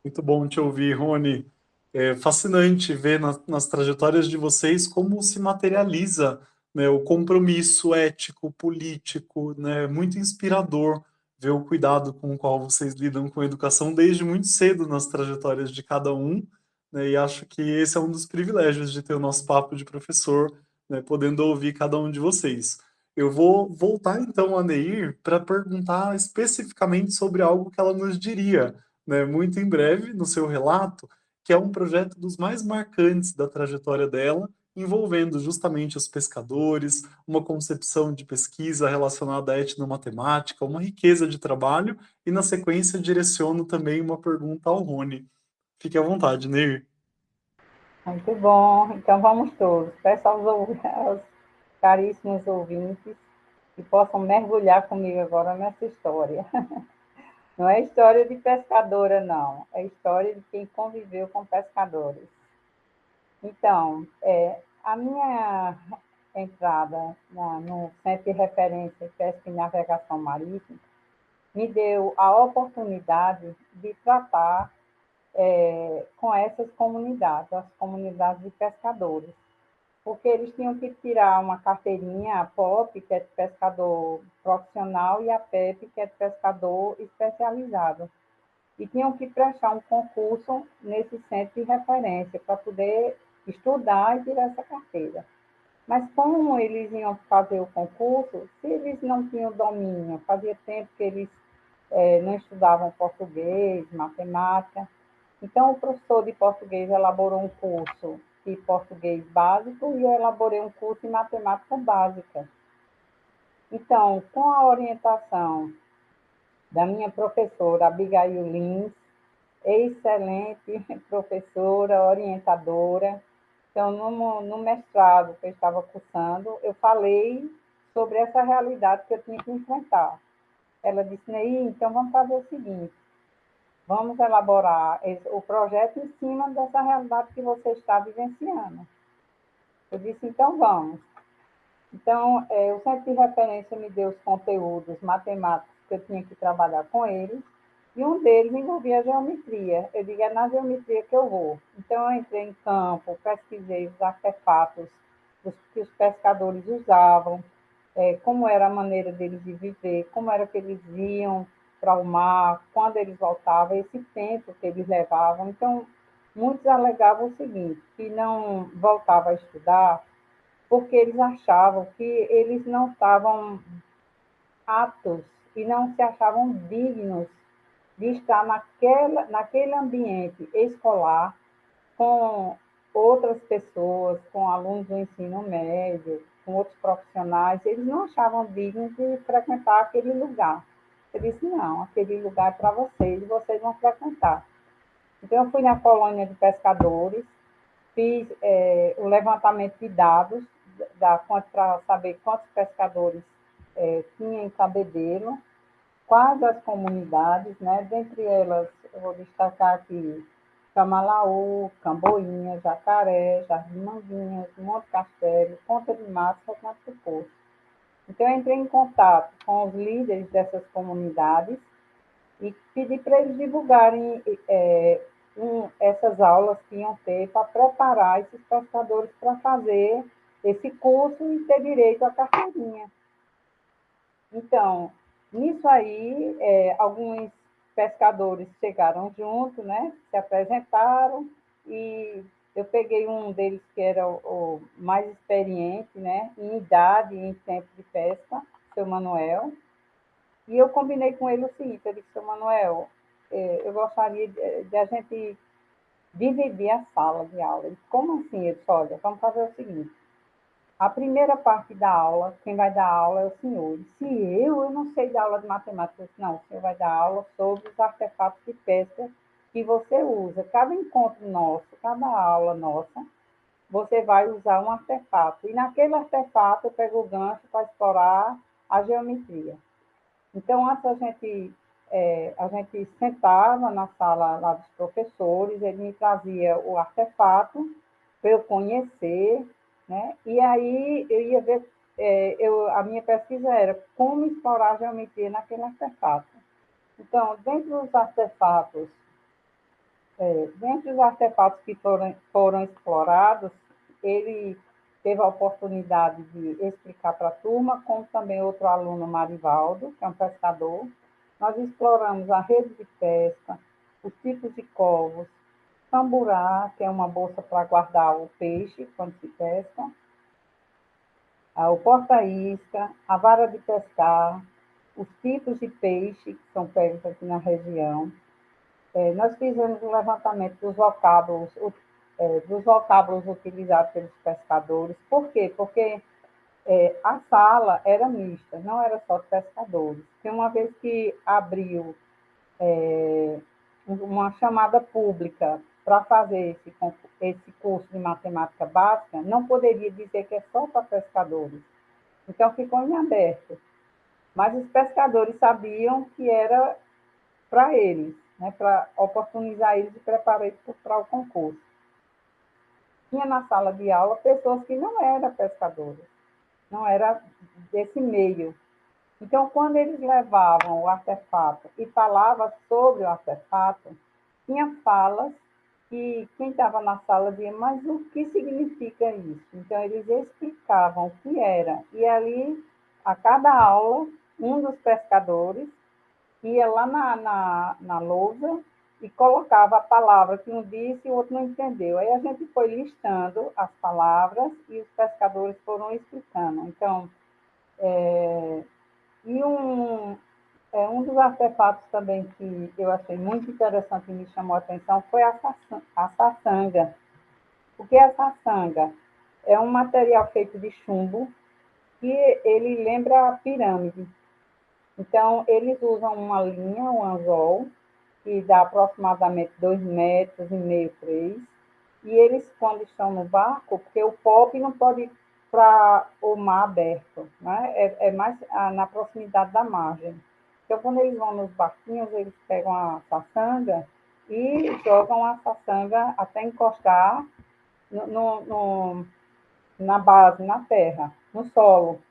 A: Muito bom te ouvir, Rony. É fascinante ver nas trajetórias de vocês como se materializa, né, o compromisso ético, político, né, muito inspirador ver o cuidado com o qual vocês lidam com a educação desde muito cedo nas trajetórias de cada um, né, e acho que esse é um dos privilégios de ter o nosso papo de professor, né, podendo ouvir cada um de vocês. Eu vou voltar então a Neir para perguntar especificamente sobre algo que ela nos diria, né, muito em breve no seu relato, que é um projeto dos mais marcantes da trajetória dela, envolvendo justamente os pescadores, uma concepção de pesquisa relacionada à etnomatemática, uma riqueza de trabalho, e na sequência direciono também uma pergunta ao Rony. Fique à vontade, Neir.
B: Muito bom. Então vamos todos. Peço aos caríssimos ouvintes que possam mergulhar comigo agora nessa história. Não é história de pescadora, não. É história de quem conviveu com pescadores. Então, a minha entrada no Centro de Referência de Pesca e Navegação Marítima me deu a oportunidade de tratar com essas comunidades, as comunidades de pescadores, porque eles tinham que tirar uma carteirinha, a POP, que é de pescador profissional, e a PEP, que é de pescador especializado. E tinham que prestar um concurso nesse centro de referência para poder estudar e tirar essa carteira. Mas como eles iam fazer o concurso, se eles não tinham domínio, fazia tempo que eles não estudavam português, matemática, então o professor de português elaborou um curso de português básico e eu elaborei um curso de matemática básica. Então, com a orientação da minha professora Abigail Lins, excelente professora, orientadora. Então, no mestrado que eu estava cursando, eu falei sobre essa realidade que eu tinha que enfrentar. Ela disse, Ney, então vamos fazer o seguinte, vamos elaborar o projeto em cima dessa realidade que você está vivenciando. Eu disse, então vamos. Então, o Centro de Referência me deu os conteúdos matemáticos que eu tinha que trabalhar com eles, e um deles envolvia a geometria. Eu digo, é na geometria que eu vou. Então, eu entrei em campo, pesquisei os artefatos que os pescadores usavam, como era a maneira deles de viver, como era que eles iam para o mar, quando eles voltavam, esse tempo que eles levavam. Então, muitos alegavam o seguinte, que não voltavam a estudar porque eles achavam que eles não estavam aptos e não se achavam dignos de estar naquele ambiente escolar com outras pessoas, com alunos do ensino médio, com outros profissionais, eles não achavam dignos de frequentar aquele lugar. Eu disse, não, aquele lugar é para vocês, e vocês vão frequentar. Então, eu fui na colônia de pescadores, fiz o levantamento de dados para saber quantos pescadores tinha em Cabedelo, quais as comunidades, né? Dentre elas, eu vou destacar aqui Camalaú, Camboinha, Jacaré, Jardim Manguinhas, Monte Castelo, Ponta de Mato, Recanto do Poço. Então, eu entrei em contato com os líderes dessas comunidades e pedi para eles divulgarem essas aulas que iam ter para preparar esses pescadores para fazer esse curso e ter direito à carteirinha. Então, nisso aí, alguns pescadores chegaram junto, né, se apresentaram, e eu peguei um deles que era o mais experiente, né, em idade e em tempo de pesca, seu Manuel, e eu combinei com ele o seguinte, eu disse, seu Manuel, eu gostaria de a gente dividir a sala de aula. Ele disse, como assim? Ele disse, olha, vamos fazer o seguinte, a primeira parte da aula, quem vai dar aula é o senhor. Ele disse, eu não sei dar aula de matemática. Eu disse, não, o senhor vai dar aula sobre os artefatos de pesca que você usa. Cada encontro nosso, cada aula nossa, você vai usar um artefato. E naquele artefato eu pego o gancho para explorar a geometria. Então, antes a gente sentava na sala lá dos professores, ele me trazia o artefato para eu conhecer, né? E aí eu ia ver, a minha pesquisa era como explorar a geometria naquele artefato. Então, dentre os artefatos que foram explorados, ele teve a oportunidade de explicar para a turma, como também outro aluno, Marivaldo, que é um pescador. Nós exploramos a rede de pesca, os tipos de covos, tamburá, que é uma bolsa para guardar o peixe quando se pesca, o porta-isca, a vara de pescar, os tipos de peixe que são pegos aqui na região. Nós fizemos um levantamento dos vocábulos utilizados pelos pescadores. Por quê? Porque a sala era mista, não era só de pescadores. Porque uma vez que abriu uma chamada pública para fazer esse curso de matemática básica, não poderia dizer que é só para pescadores. Então, ficou em aberto. Mas os pescadores sabiam que era para eles, né, para oportunizar eles e preparar eles para o concurso. Tinha na sala de aula pessoas que não eram pescadores, não era desse meio. Então, quando eles levavam o artefato e falavam sobre o artefato, tinha falas que quem estava na sala dizia, mas o que significa isso? Então, eles explicavam o que era. E ali, a cada aula, um dos pescadores ia lá na lousa e colocava a palavra que um disse e o outro não entendeu. Aí a gente foi listando as palavras e os pescadores foram explicando. Então, um dos artefatos também que eu achei muito interessante e me chamou a atenção foi a saçanga. Porque a saçanga é um material feito de chumbo que ele lembra a pirâmide. Então, eles usam uma linha, um anzol, que dá aproximadamente 2,5 metros, 3, e eles, quando estão no barco, porque o POP não pode ir para o mar aberto, né? É mais na proximidade da margem. Então, quando eles vão nos barquinhos, eles pegam a saçanga e jogam a saçanga até encostar na base, na terra, no solo.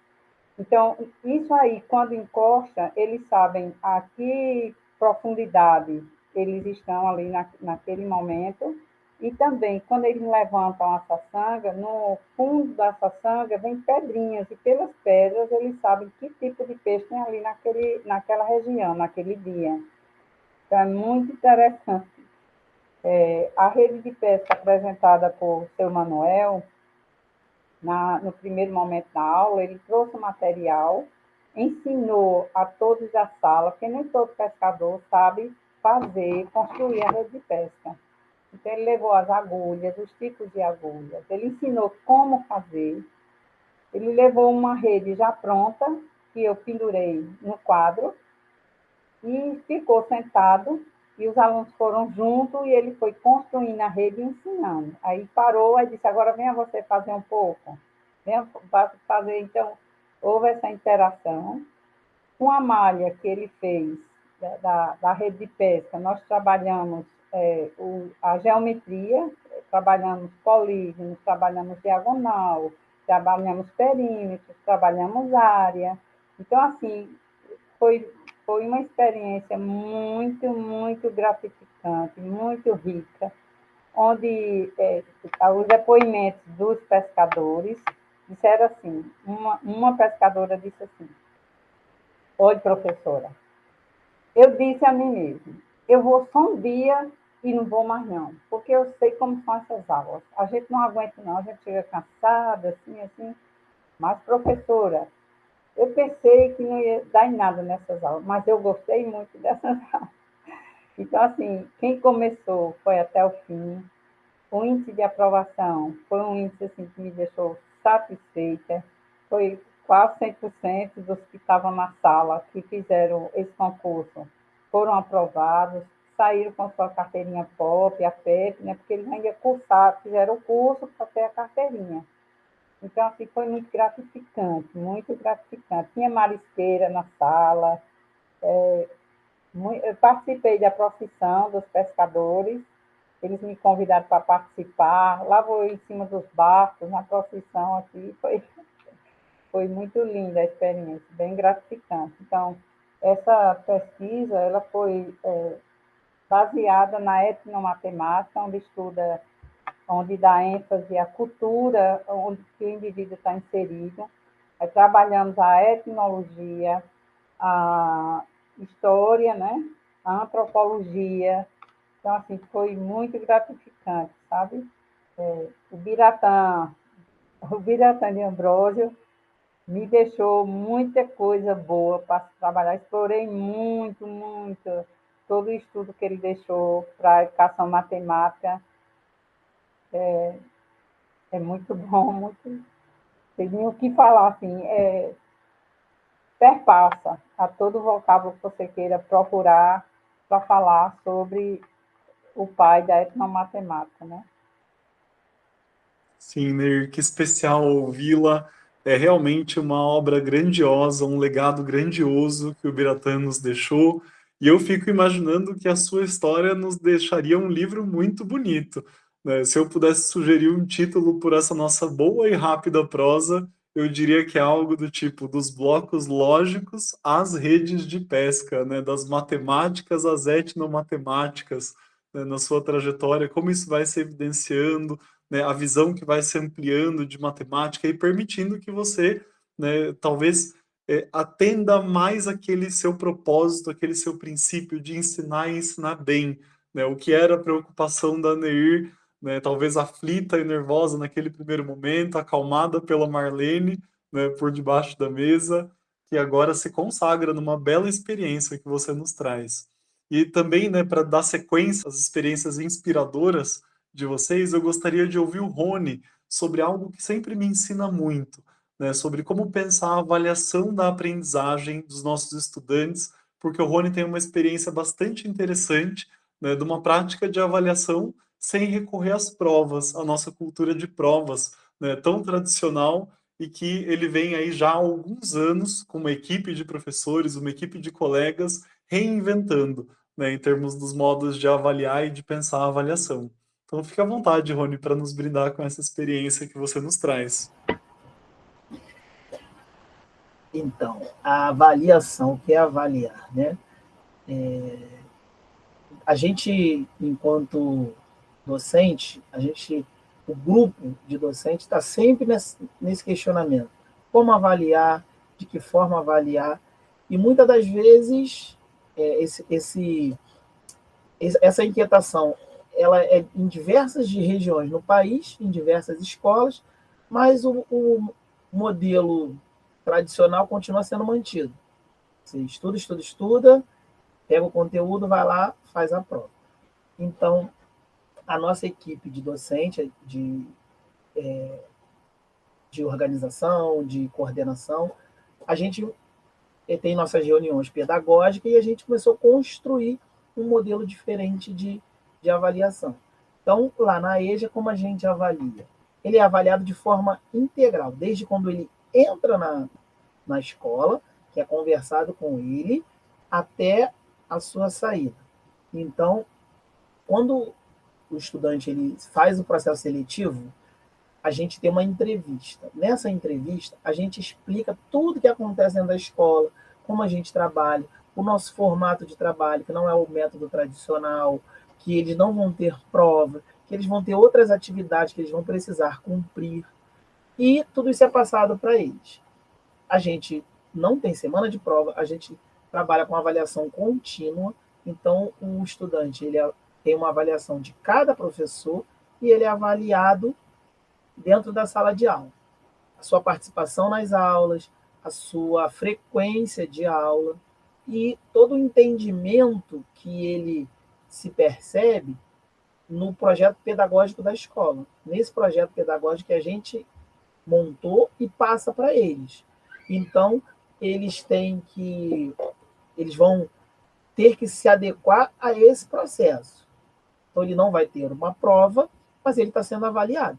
B: Então, isso aí, quando encosta, eles sabem a que profundidade eles estão ali naquele momento. E também, quando eles levantam a saçanga, no fundo da saçanga vem pedrinhas, e pelas pedras eles sabem que tipo de peixe tem ali naquela região, naquele dia. Então, é muito interessante. A rede de pesca apresentada por seu Manuel, no primeiro momento da aula, ele trouxe o material, ensinou a todos da sala, porque nem todo pescador sabe construir a rede de pesca. Então, ele levou as agulhas, os tipos de agulhas, ele ensinou como fazer, ele levou uma rede já pronta, que eu pendurei no quadro, e ficou sentado, e os alunos foram juntos, e ele foi construindo a rede e ensinando. Aí parou, e disse, agora venha você fazer um pouco. Venha fazer, então, houve essa interação. Com a malha que ele fez da rede de pesca, nós trabalhamos a geometria, trabalhamos polígonos, trabalhamos diagonal, trabalhamos perímetros, trabalhamos área. Então, assim, foi uma experiência muito, muito gratificante, muito rica, onde os depoimentos dos pescadores disseram assim, uma pescadora disse assim, olha, professora, eu disse a mim mesma, eu vou só um dia e não vou mais não, porque eu sei como são essas aulas. A gente não aguenta não, a gente chega cansada, assim, mas professora, eu pensei que não ia dar em nada nessas aulas, mas eu gostei muito dessas aulas. Então, assim, quem começou foi até o fim. O índice de aprovação foi um índice assim, que me deixou satisfeita. Foi quase 100% dos que estavam na sala, que fizeram esse concurso, foram aprovados, saíram com a sua carteirinha POP, a PEP, né? Porque eles ainda cursaram, fizeram o curso para ter a carteirinha. Então, assim, foi muito gratificante, muito gratificante. Tinha marisqueira na sala, eu participei da profissão dos pescadores, eles me convidaram para participar, lá vou eu em cima dos barcos, na profissão aqui, foi muito linda a experiência, bem gratificante. Então, essa pesquisa, ela foi baseada na etnomatemática, onde dá ênfase à cultura, onde que o indivíduo está inserido. Aí trabalhamos a etnologia, a história, né? A antropologia. Então, assim, foi muito gratificante, sabe? O Biratã de Ambrósio me deixou muita coisa boa para trabalhar. Explorei muito, muito todo o estudo que ele deixou para a educação matemática. É muito bom, muito. Tem o que falar, assim, perpassa a todo vocábulo que você queira procurar para falar sobre o pai da etnomatemática, né?
A: Sim, Neir, que especial ouvi-la. É realmente uma obra grandiosa, um legado grandioso que o Biratã nos deixou. E eu fico imaginando que a sua história nos deixaria um livro muito bonito, né? Se eu pudesse sugerir um título por essa nossa boa e rápida prosa, eu diria que é algo do tipo dos blocos lógicos às redes de pesca, né? Das matemáticas às etnomatemáticas, né? Na sua trajetória, como isso vai se evidenciando, né, a visão que vai se ampliando de matemática e permitindo que você, né, talvez atenda mais aquele seu propósito, aquele seu princípio de ensinar e ensinar bem, né, o que era a preocupação da Neir, né, talvez aflita e nervosa naquele primeiro momento, acalmada pela Marlene, né, por debaixo da mesa, que agora se consagra numa bela experiência que você nos traz. E também, né, para dar sequência às experiências inspiradoras de vocês, eu gostaria de ouvir o Rony sobre algo que sempre me ensina muito, né, sobre como pensar a avaliação da aprendizagem dos nossos estudantes, porque o Rony tem uma experiência bastante interessante, né, de uma prática de avaliação sem recorrer às provas, a nossa cultura de provas, né, tão tradicional e que ele vem aí já há alguns anos com uma equipe de professores, uma equipe de colegas reinventando, né, em termos dos modos de avaliar e de pensar a avaliação. Então, fique à vontade, Rony, para nos brindar com essa experiência que você nos traz.
C: Então, a avaliação, o que é avaliar, né? A gente, enquanto docente, o grupo de docentes está sempre nesse questionamento. Como avaliar, de que forma avaliar, e muitas das vezes essa inquietação ela é em diversas regiões no país, em diversas escolas, mas o modelo tradicional continua sendo mantido. Você estuda, pega o conteúdo, vai lá, faz a prova. Então, a nossa equipe de docente, de organização, de coordenação, a gente tem nossas reuniões pedagógicas e a gente começou a construir um modelo diferente de avaliação. Então, lá na EJA, como a gente avalia? Ele é avaliado de forma integral, desde quando ele entra na escola, que é conversado com ele, até a sua saída. Então, quando o estudante ele faz o processo seletivo, a gente tem uma entrevista. Nessa entrevista, a gente explica tudo que acontece dentro da escola, como a gente trabalha, o nosso formato de trabalho, que não é o método tradicional, que eles não vão ter prova, que eles vão ter outras atividades que eles vão precisar cumprir. E tudo isso é passado para eles. A gente não tem semana de prova, a gente trabalha com avaliação contínua, então o estudante ele tem uma avaliação de cada professor e ele é avaliado dentro da sala de aula. A sua participação nas aulas, a sua frequência de aula e todo o entendimento que ele se percebe no projeto pedagógico da escola. Nesse projeto pedagógico que a gente montou e passa para eles. Então, eles vão ter que se adequar a esse processo. Então, ele não vai ter uma prova, mas ele está sendo avaliado.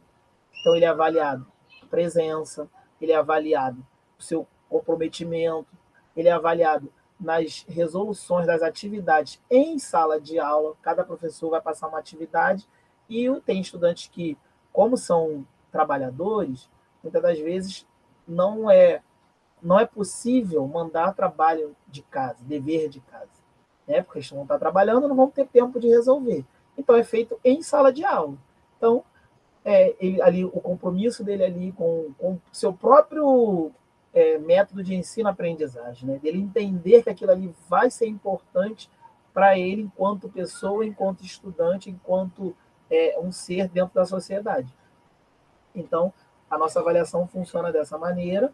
C: Então, ele é avaliado a presença, ele é avaliado o seu comprometimento, ele é avaliado nas resoluções das atividades em sala de aula. Cada professor vai passar uma atividade e tem estudantes que, como são trabalhadores, muitas das vezes não é possível mandar trabalho de casa, dever de casa, né? Porque eles vão estar trabalhando, não vão ter tempo de resolver. Então, é feito em sala de aula. Então, ele, ali, o compromisso dele ali com o seu próprio método de ensino-aprendizagem, né? Dele entender que aquilo ali vai ser importante para ele enquanto pessoa, enquanto estudante, enquanto um ser dentro da sociedade. Então, a nossa avaliação funciona dessa maneira.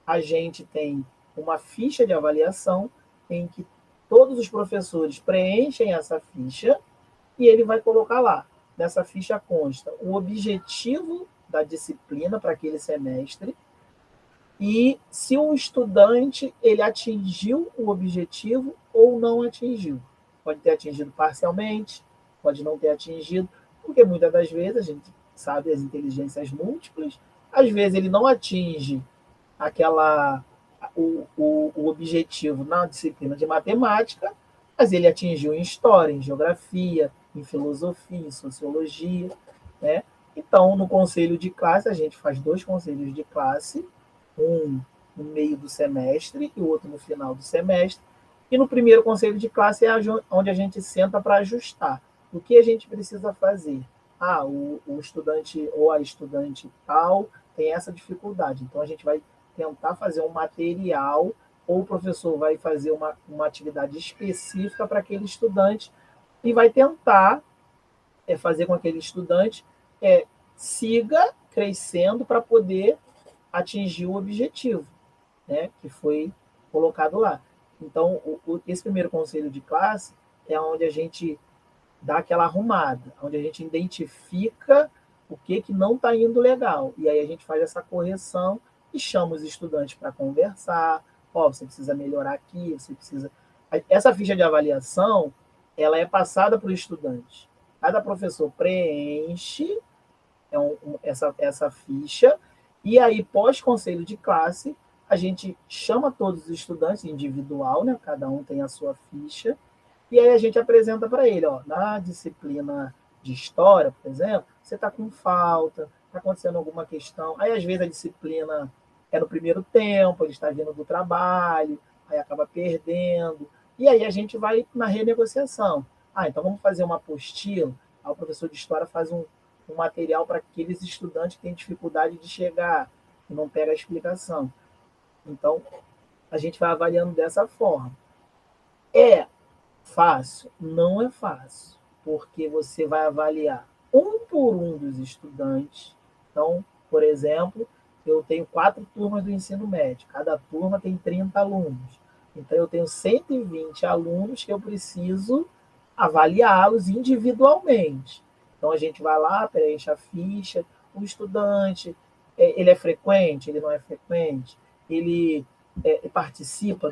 C: A gente tem uma ficha de avaliação em que todos os professores preenchem essa ficha e ele vai colocar lá. Nessa ficha consta o objetivo da disciplina para aquele semestre e se o estudante ele atingiu o objetivo ou não atingiu. Pode ter atingido parcialmente, pode não ter atingido, porque muitas das vezes a gente sabe as inteligências múltiplas, às vezes ele não atinge o objetivo na disciplina de matemática, mas ele atingiu em história, em geografia, em filosofia, em sociologia, né? Então, no conselho de classe, a gente faz 2 conselhos de classe, um no meio do semestre e o outro no final do semestre. E no primeiro conselho de classe é onde a gente senta para ajustar. O que a gente precisa fazer? O estudante ou a estudante tal tem essa dificuldade. Então, a gente vai tentar fazer um material ou o professor vai fazer uma atividade específica para aquele estudante e vai tentar fazer com que aquele estudante siga crescendo para poder atingir o objetivo, né, que foi colocado lá. Então, esse primeiro conselho de classe é onde a gente dá aquela arrumada, onde a gente identifica o que não está indo legal. E aí a gente faz essa correção e chama os estudantes para conversar. Você precisa melhorar aqui, você precisa... Essa ficha de avaliação, ela é passada para o estudante. Cada professor preenche essa ficha e aí, pós-conselho de classe, a gente chama todos os estudantes individual, né? Cada um tem a sua ficha, e aí a gente apresenta para ele, na disciplina de história, por exemplo, você está com falta, está acontecendo alguma questão, aí às vezes a disciplina é no primeiro tempo, ele está vindo do trabalho, aí acaba perdendo, e aí a gente vai na renegociação. Então vamos fazer uma apostila, aí o professor de história faz um material para aqueles estudantes que têm dificuldade de chegar, que não pega a explicação. Então, a gente vai avaliando dessa forma. É fácil? Não é fácil, porque você vai avaliar um por um dos estudantes. Então, por exemplo, eu tenho 4 turmas do ensino médio, cada turma tem 30 alunos. Então, eu tenho 120 alunos que eu preciso avaliá-los individualmente. Então, a gente vai lá, preenche a ficha, o estudante, ele é frequente, ele não é frequente, ele participa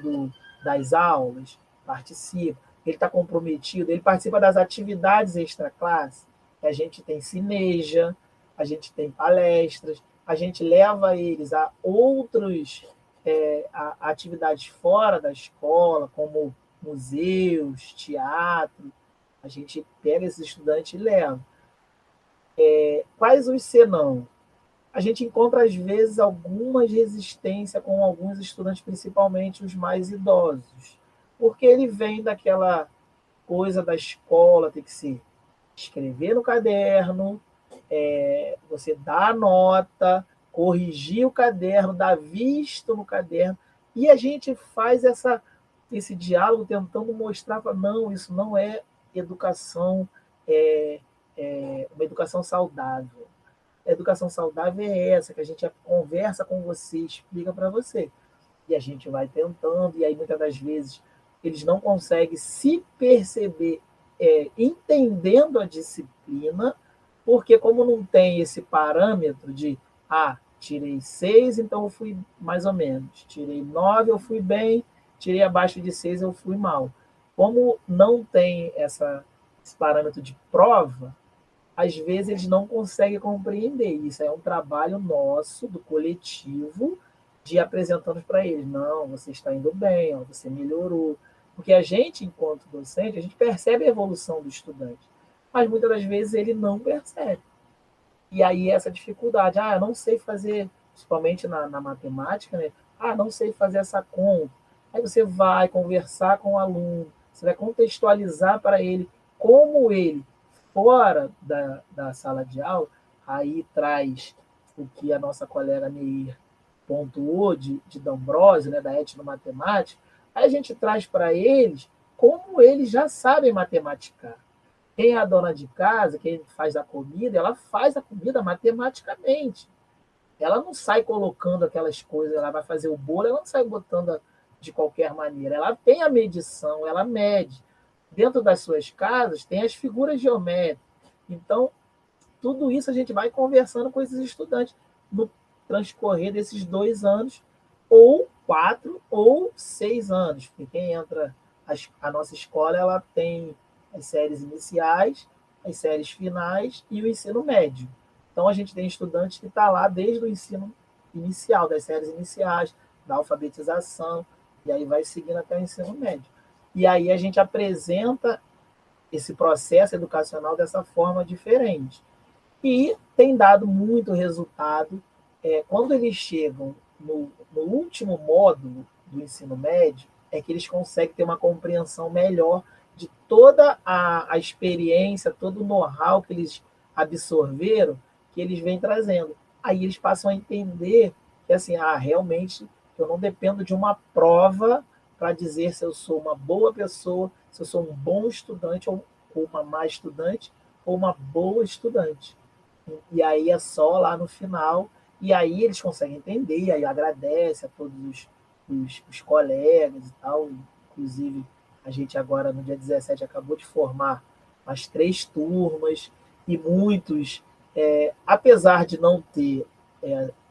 C: das aulas, participa, ele está comprometido, ele participa das atividades extra-classe, a gente tem cineja, a gente tem palestras, a gente leva eles a outras a atividades fora da escola, como museus, teatro, a gente pega esses estudantes e leva. Quais os senão? A gente encontra, às vezes, algumas resistências com alguns estudantes, principalmente os mais idosos, porque ele vem daquela coisa da escola, tem que se escrever no caderno, você dá a nota, corrigir o caderno, dar visto no caderno, e a gente faz esse diálogo tentando mostrar, não, isso não é educação, uma educação saudável. A educação saudável é essa, que a gente conversa com você, explica para você. E a gente vai tentando, e aí muitas das vezes eles não conseguem se perceber entendendo a disciplina, porque como não tem esse parâmetro de, tirei 6, então eu fui mais ou menos. Tirei 9, eu fui bem. Tirei abaixo de 6, eu fui mal. Como não tem esse parâmetro de prova, às vezes eles não conseguem compreender. Isso é um trabalho nosso, do coletivo, de apresentando para eles. Não, você está indo bem, ó, você melhorou. Porque a gente, enquanto docente, a gente percebe a evolução do estudante. Mas muitas das vezes ele não percebe. E aí essa dificuldade, eu não sei fazer, principalmente na matemática, né? Não sei fazer essa conta. Aí você vai conversar com o aluno, você vai contextualizar para ele como ele, fora da sala de aula, aí traz o que a nossa colega Neir pontuou de D'Ambrosio, né, da etnomatemática, aí a gente traz para eles como eles já sabem matemática. Quem é a dona de casa, quem faz a comida, ela faz a comida matematicamente. Ela não sai colocando aquelas coisas, ela vai fazer o bolo, ela não sai botando de qualquer maneira. Ela tem a medição, ela mede. Dentro das suas casas tem as figuras geométricas. Então, tudo isso a gente vai conversando com esses estudantes no transcorrer desses 2 anos, ou 4 ou 6 anos. Porque quem entra, a nossa escola, ela tem as séries iniciais, as séries finais e o ensino médio. Então, a gente tem estudantes que estão lá desde o ensino inicial, das séries iniciais, da alfabetização, e aí vai seguindo até o ensino médio. E aí a gente apresenta esse processo educacional dessa forma diferente. E tem dado muito resultado. Quando eles chegam no último módulo do ensino médio, é que eles conseguem ter uma compreensão melhor de toda a experiência, todo o know-how que eles absorveram, que eles vêm trazendo. Aí eles passam a entender que, assim, realmente, eu não dependo de uma prova para dizer se eu sou uma boa pessoa, se eu sou um bom estudante ou uma má estudante ou uma boa estudante. E aí é só lá no final, e aí eles conseguem entender, e aí agradece a todos os colegas e tal. Inclusive, a gente agora, no dia 17, acabou de formar as 3 turmas, e muitos, apesar de não ter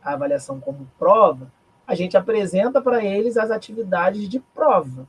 C: a avaliação como prova, a gente apresenta para eles as atividades de prova,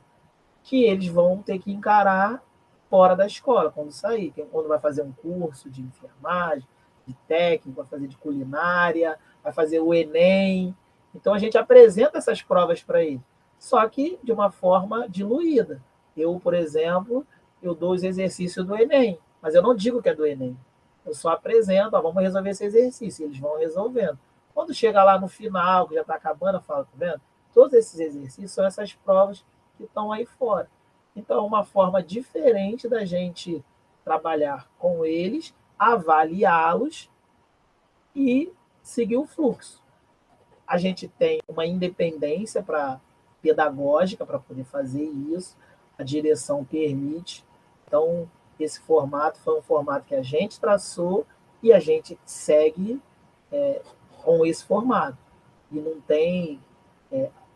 C: que eles vão ter que encarar fora da escola, quando sair, quando vai fazer um curso de enfermagem, de técnico, vai fazer de culinária, vai fazer o Enem. Então, a gente apresenta essas provas para eles, só que de uma forma diluída. Eu, por exemplo, eu dou os exercícios do Enem, mas eu não digo que é do Enem. Eu só apresento, vamos resolver esse exercício, e eles vão resolvendo. Quando chega lá no final, que já está acabando, eu falo, tá vendo? Todos esses exercícios são essas provas que estão aí fora. Então, é uma forma diferente da gente trabalhar com eles, avaliá-los e seguir o fluxo. A gente tem uma independência pedagógica para poder fazer isso, a direção permite. Então, esse formato foi um formato que a gente traçou e a gente segue com esse formato. E não tem,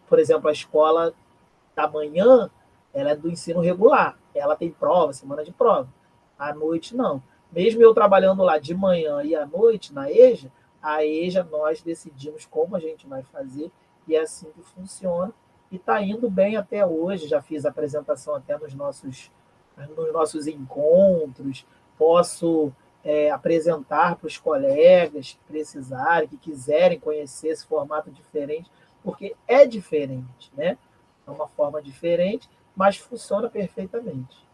C: por exemplo, a escola da manhã, ela é do ensino regular. Ela tem prova, semana de prova. À noite, não. Mesmo eu trabalhando lá de manhã e à noite, na EJA, a EJA nós decidimos como a gente vai fazer, e é assim que funciona. E está indo bem até hoje. Já fiz apresentação até nos nossos encontros. Posso apresentar para os colegas que precisarem, que quiserem conhecer esse formato diferente, porque é diferente, né? É uma forma diferente, mas funciona perfeitamente.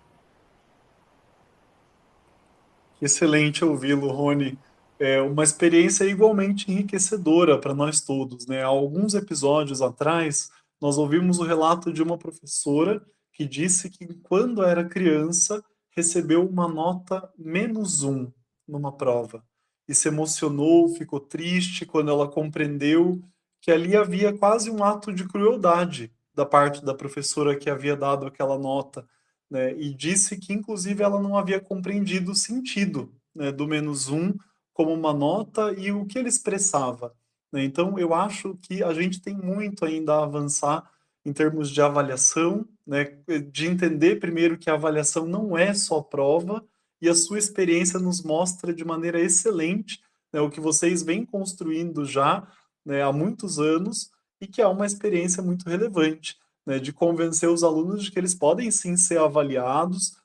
A: Excelente ouvi-lo, Rony. É uma experiência igualmente enriquecedora para nós todos, né? Há alguns episódios atrás, nós ouvimos o relato de uma professora que disse que, quando era criança, recebeu uma nota -1 numa prova. E se emocionou, ficou triste quando ela compreendeu que ali havia quase um ato de crueldade da parte da professora que havia dado aquela nota, né? E disse que, inclusive, ela não havia compreendido o sentido, né, do -1 como uma nota e o que ele expressava, né? Então, eu acho que a gente tem muito ainda a avançar em termos de avaliação, né, de entender primeiro que a avaliação não é só prova, e a sua experiência nos mostra de maneira excelente, né, o que vocês vêm construindo já, né, há muitos anos, e que é uma experiência muito relevante. né, de convencer os alunos de que eles podem sim ser avaliados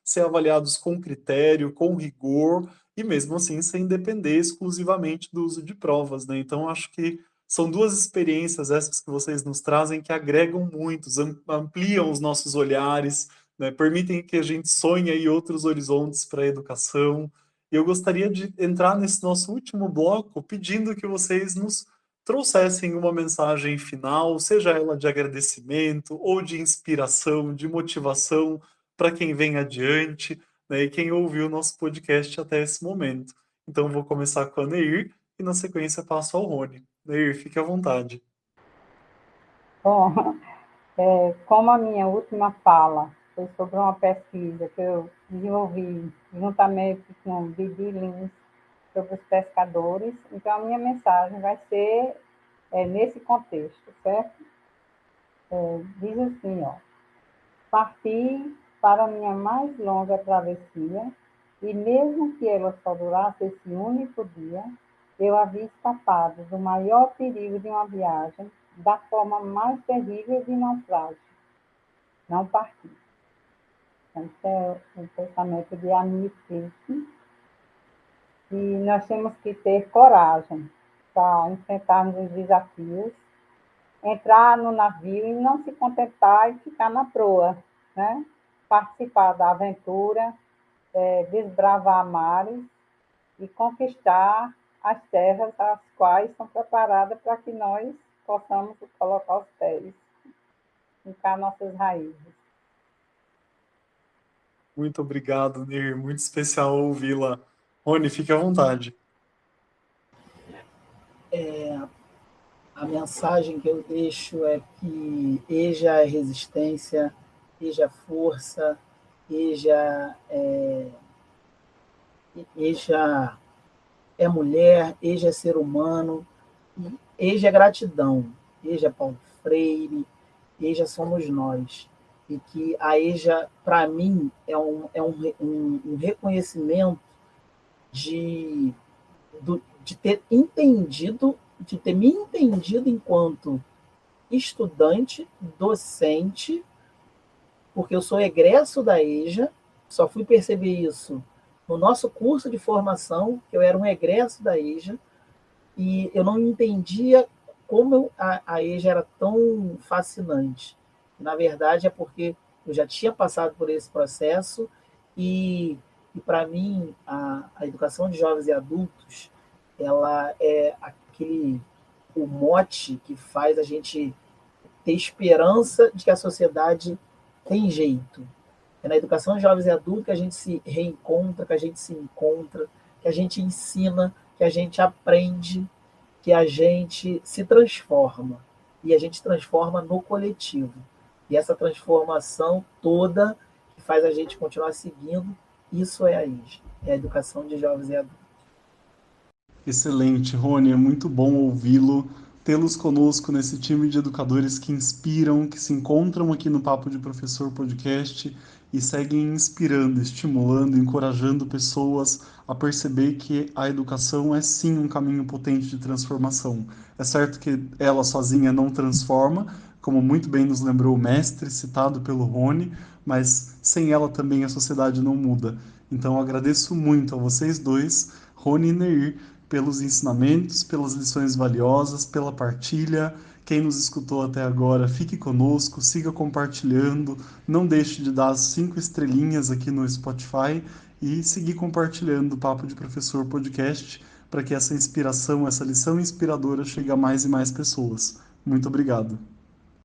A: com critério, com rigor, e mesmo assim sem depender exclusivamente do uso de provas, né? Então, acho que são duas experiências essas que vocês nos trazem que agregam muito, ampliam os nossos olhares, né, permitem que a gente sonhe aí outros horizontes para a educação. E eu gostaria de entrar nesse nosso último bloco pedindo que vocês nos trouxessem uma mensagem final, seja ela de agradecimento ou de inspiração, de motivação para quem vem adiante, né, e quem ouviu o nosso podcast até esse momento. Então, vou começar com a Neir e, na sequência, passo ao Rony. Neir, fique à vontade.
B: Bom, como a minha última fala foi sobre uma pesquisa que eu desenvolvi juntamente com o Didi Lins sobre os pescadores, então a minha mensagem vai ser nesse contexto, certo? Diz assim, ó, parti para a minha mais longa travessia e mesmo que ela só durasse esse único dia, eu havia escapado do maior perigo de uma viagem, da forma mais terrível de naufrágio. Não parti. Esse é o pensamento de Annie Frisch. E nós temos que ter coragem para enfrentarmos os desafios, entrar no navio e não se contentar e ficar na proa, né? Participar da aventura, desbravar mares e conquistar as terras as quais são preparadas para que nós possamos colocar os pés, ficar nossas raízes.
A: Muito obrigado, Neir. Muito especial ouvi-la. Rony, fique à vontade.
C: A mensagem que eu deixo é que EJA é resistência, EJA é força, EJA é mulher, EJA é ser humano, EJA é gratidão, EJA é Paulo Freire, EJA somos nós. E que a EJA, para mim, é um reconhecimento de ter entendido, de ter me entendido enquanto estudante, docente, porque eu sou egresso da EJA, só fui perceber isso no nosso curso de formação, que eu era um egresso da EJA, e eu não entendia como a EJA era tão fascinante. Na verdade, é porque eu já tinha passado por esse processo e para mim, a educação de jovens e adultos, ela é o mote que faz a gente ter esperança de que a sociedade tem jeito. É na educação de jovens e adultos que a gente se reencontra, que a gente se encontra, que a gente ensina, que a gente aprende, que a gente se transforma. E a gente transforma no coletivo. E essa transformação toda que faz a gente continuar seguindo, isso é a EJA, é a educação de jovens e adultos.
A: Excelente, Rony, é muito bom ouvi-lo, tê-los conosco nesse time de educadores que inspiram, que se encontram aqui no Papo de Professor Podcast e seguem inspirando, estimulando, encorajando pessoas a perceber que a educação é sim um caminho potente de transformação. É certo que ela sozinha não transforma, como muito bem nos lembrou o mestre, citado pelo Rony, mas sem ela também a sociedade não muda. Então agradeço muito a vocês dois, Rony e Neir, pelos ensinamentos, pelas lições valiosas, pela partilha. Quem nos escutou até agora, fique conosco, siga compartilhando, não deixe de dar as 5 estrelinhas aqui no Spotify e seguir compartilhando o Papo de Professor Podcast para que essa inspiração, essa lição inspiradora chegue a mais e mais pessoas. Muito obrigado.